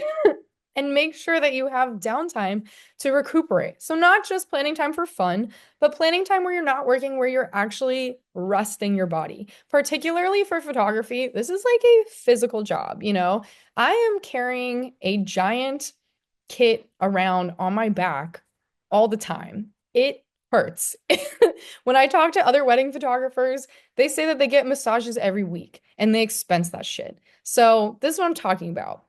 and make sure that you have downtime to recuperate. So, not just planning time for fun, but planning time where you're not working, where you're actually resting your body. Particularly for photography, this is like a physical job. I am carrying a giant kit around on my back all the time. It hurts. When I talk to other wedding photographers, they say that they get massages every week and they expense that shit. So, this is what I'm talking about.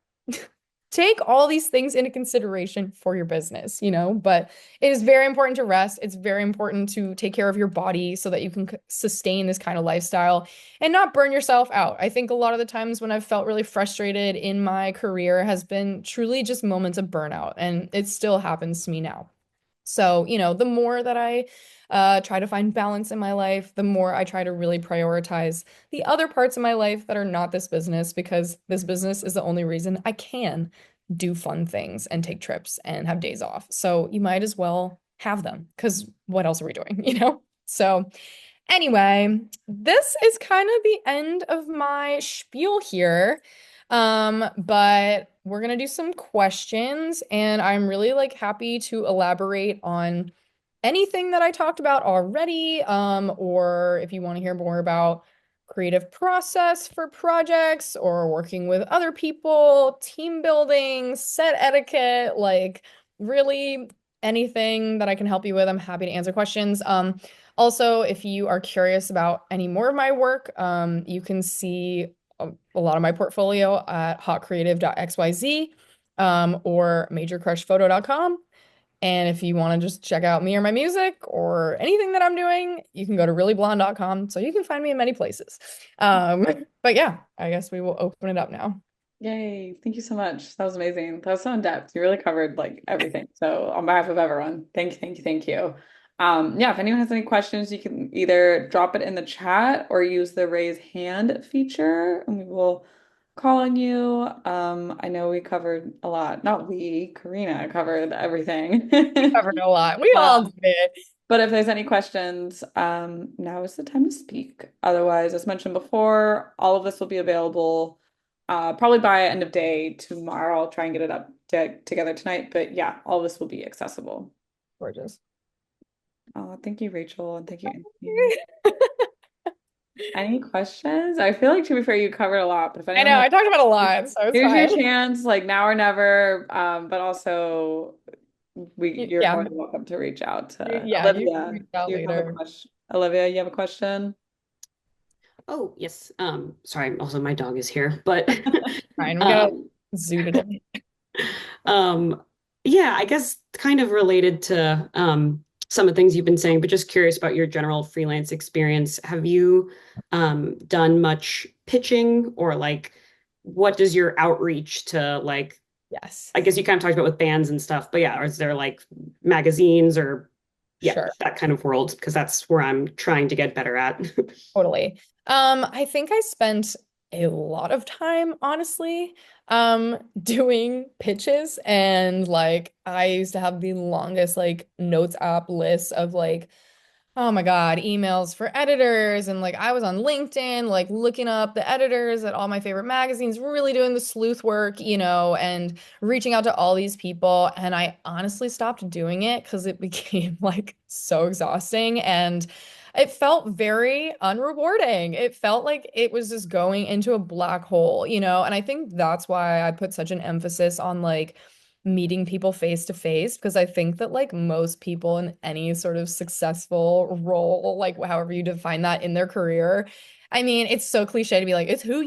Take all these things into consideration for your business, but it is very important to rest. It's very important to take care of your body so that you can sustain this kind of lifestyle and not burn yourself out. I think a lot of the times when I've felt really frustrated in my career has been truly just moments of burnout, and it still happens to me now. So, the more that I try to find balance in my life, the more I try to really prioritize the other parts of my life that are not this business, because this business is the only reason I can do fun things and take trips and have days off. So you might as well have them, because what else are we doing? So anyway, this is kind of the end of my spiel here. But we're gonna do some questions, and I'm really like happy to elaborate on anything that I talked about already. Or if you want to hear more about creative process for projects or working with other people, team building, set etiquette, like really anything that I can help you with, I'm happy to answer questions. Also, if you are curious about any more of my work, you can see a lot of my portfolio at hotcreative.xyz or majorcrushphoto.com. And if you want to just check out me or my music or anything that I'm doing, you can go to rlyblonde.com. So you can find me in many places. Um, but yeah, I guess we will open it up now. Yay. Thank you so much. That was amazing. That was so in depth. You really covered like everything. So on behalf of everyone, thank you, thank you, thank you. Yeah, if anyone has any questions, you can either drop it in the chat or use the raise hand feature and we will call on you. I know we covered a lot. Not we, Karina covered everything. We covered a lot. We all Um, did. but if there's any questions, now is the time to speak. Otherwise, as mentioned before, all of this will be available probably by end of day tomorrow. I'll try and get it up together tonight. But yeah, all of this will be accessible. Gorgeous. Thank you, Rachel, and thank you, Anthony. Any questions? I feel like to be fair, you covered a lot, but if I anyone know, has, I talked about a lot, so it's here's your fine. chance, like now or never. But also you're more Yeah, than welcome to reach out to yeah, you can Olivia. reach out Do you have a later. question? Olivia, you have a question? Oh, yes. Sorry, also my dog is here, but Fine, we got a um, zoo today. um, yeah, I guess kind of related to some of the things you've been saying, but just curious about your general freelance experience. Have you done much pitching or like what does your outreach to like, Yes, I guess you kind of talked about with bands and stuff, but yeah, or is there like magazines or yeah, sure. that kind of world? Because that's where I'm trying to get better at. Totally. I think I spent a lot of time, honestly, doing pitches, and like I used to have the longest like notes app list of like Oh my God, emails for editors. And like I was on LinkedIn, like looking up the editors at all my favorite magazines, really doing the sleuth work, and reaching out to all these people. And I honestly stopped doing it because it became like so exhausting and it felt very unrewarding. It felt like it was just going into a black hole. And I think that's why I put such an emphasis on like meeting people face to face because I think that like most people in any sort of successful role, like however you define that in their career, I mean, it's so cliche to be like, it's who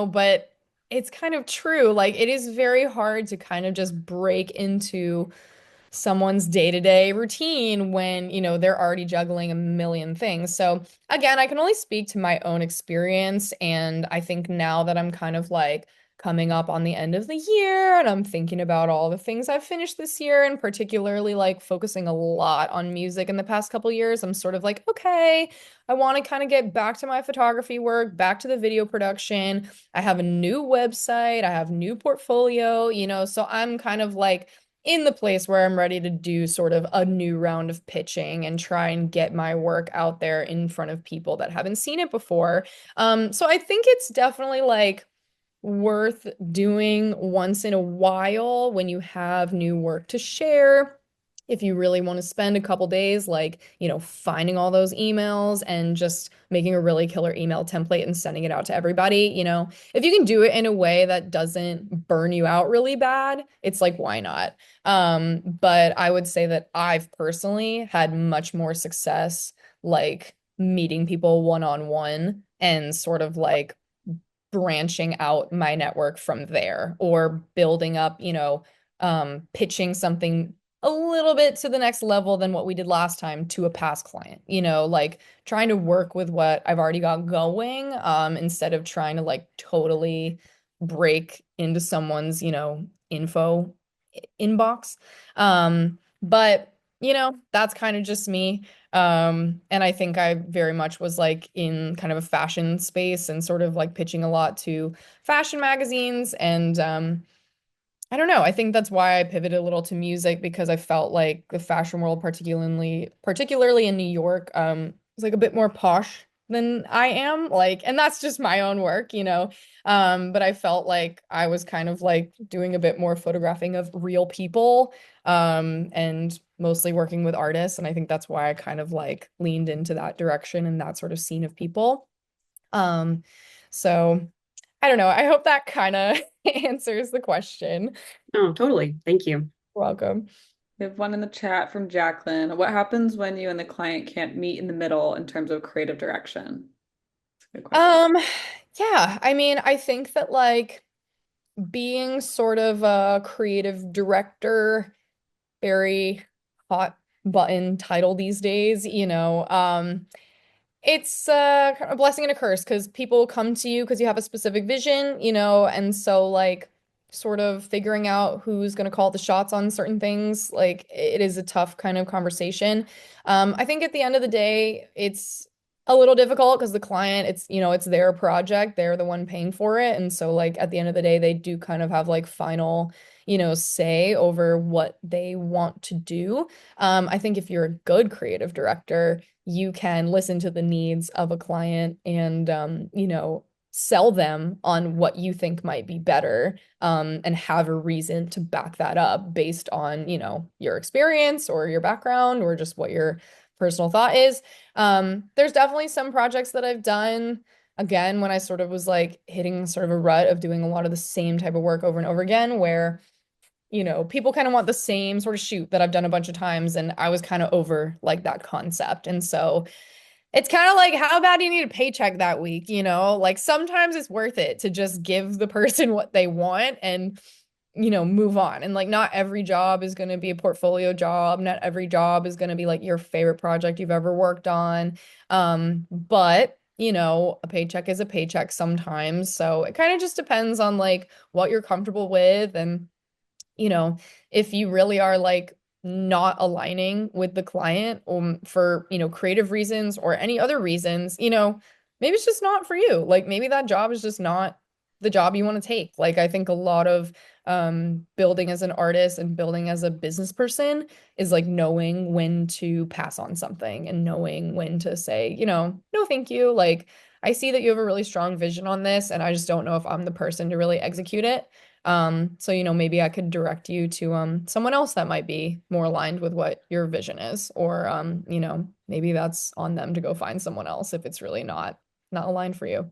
but it's kind of true. Like it is very hard to kind of just break into someone's day-to-day routine when, they're already juggling a million things. So again, I can only speak to my own experience. And I think now that I'm kind of like coming up on the end of the year and I'm thinking about all the things I've finished this year and particularly like focusing a lot on music in the past couple years, I'm sort of like, okay, I want to kind of get back to my photography work, back to the video production. I have a new website, I have new portfolio, so I'm kind of like in the place where I'm ready to do sort of a new round of pitching and try and get my work out there in front of people that haven't seen it before. So I think it's definitely like worth doing once in a while when you have new work to share. If you really want to spend a couple days, like, finding all those emails and just making a really killer email template and sending it out to everybody. If you can do it in a way that doesn't burn you out really bad, it's like, why not? But I would say that I've personally had much more success like meeting people one-on-one and sort of like branching out my network from there or building up, pitching something a little bit to the next level than what we did last time to a past client, like trying to work with what I've already got going, instead of trying to like totally break into someone's, info inbox. But that's kind of just me. And I think I very much was like in kind of a fashion space and sort of like pitching a lot to fashion magazines. And I don't know. I think that's why I pivoted a little to music because I felt like the fashion world, particularly in New York, was like a bit more posh than I am. Like, and that's just my own work. But I felt like I was kind of like doing a bit more photographing of real people, and mostly working with artists. And I think that's why I kind of like leaned into that direction and that sort of scene of people. Um, so I don't know. I hope that kind of answers the question. Oh, totally. Thank you. Welcome. We have one in the chat from Jacqueline. What happens when you and the client can't meet in the middle in terms of creative direction? That's a good question. Um, yeah, I mean, I think that like being sort of a creative director, very hot button title these days, it's kind of a blessing and a curse because people come to you because you have a specific vision, and so like sort of figuring out who's going to call the shots on certain things, like it is a tough kind of conversation. I think at the end of the day, it's a little difficult because the client, it's their project, they're the one paying for it, and so like at the end of the day, they do kind of have like final, say over what they want to do. I think if you're a good creative director you can listen to the needs of a client and sell them on what you think might be better, and have a reason to back that up based on your experience or your background or just what your personal thought is. There's definitely some projects that I've done again when I sort of was like hitting sort of a rut of doing a lot of the same type of work over and over again where people kind of want the same sort of shoot that I've done a bunch of times, and I was kind of over like that concept. And so it's kind of like, how bad do you need a paycheck that week? Like sometimes it's worth it to just give the person what they want and, move on. And like not every job is going to be a portfolio job. Not every job is going to be like your favorite project you've ever worked on. But a paycheck is a paycheck sometimes. So it kind of just depends on like what you're comfortable with and if you really are like not aligning with the client for, creative reasons or any other reasons, maybe it's just not for you. Like maybe that job is just not the job you want to take. Like I think a lot of building as an artist and building as a business person is like knowing when to pass on something and knowing when to say, no, thank you. Like I see that you have a really strong vision on this, and I just don't know if I'm the person to really execute it. So maybe I could direct you to someone else that might be more aligned with what your vision is, or maybe that's on them to go find someone else if it's really not aligned for you.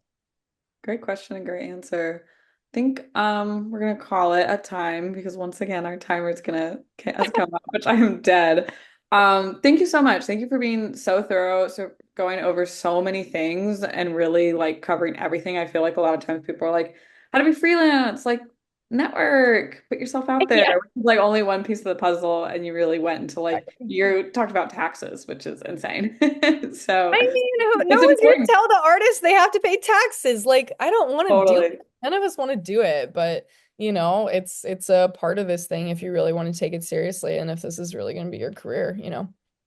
Great question and great answer. I think we're gonna call it a time because once again our timer is gonna has come up, which I am dead. Thank you so much. Thank you for being so thorough, so going over so many things and really like covering everything. I feel like a lot of times people are like, how to be freelance, like network, put yourself out there, Yeah. which is like only one piece of the puzzle, and you really went into like you talked about taxes, which is insane. So I mean, no it's one's here to important. tell the artists they have to pay taxes. Like, I don't want to do Totally. it. None of us want to do it, but it's a part of this thing if you really want to take it seriously and if this is really going to be your career.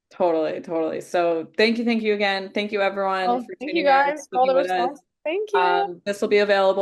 Totally, totally. So thank you again. Thank you everyone Well, for thank you tuning in, guys for all sticking the with us. response. Thank you. This will be available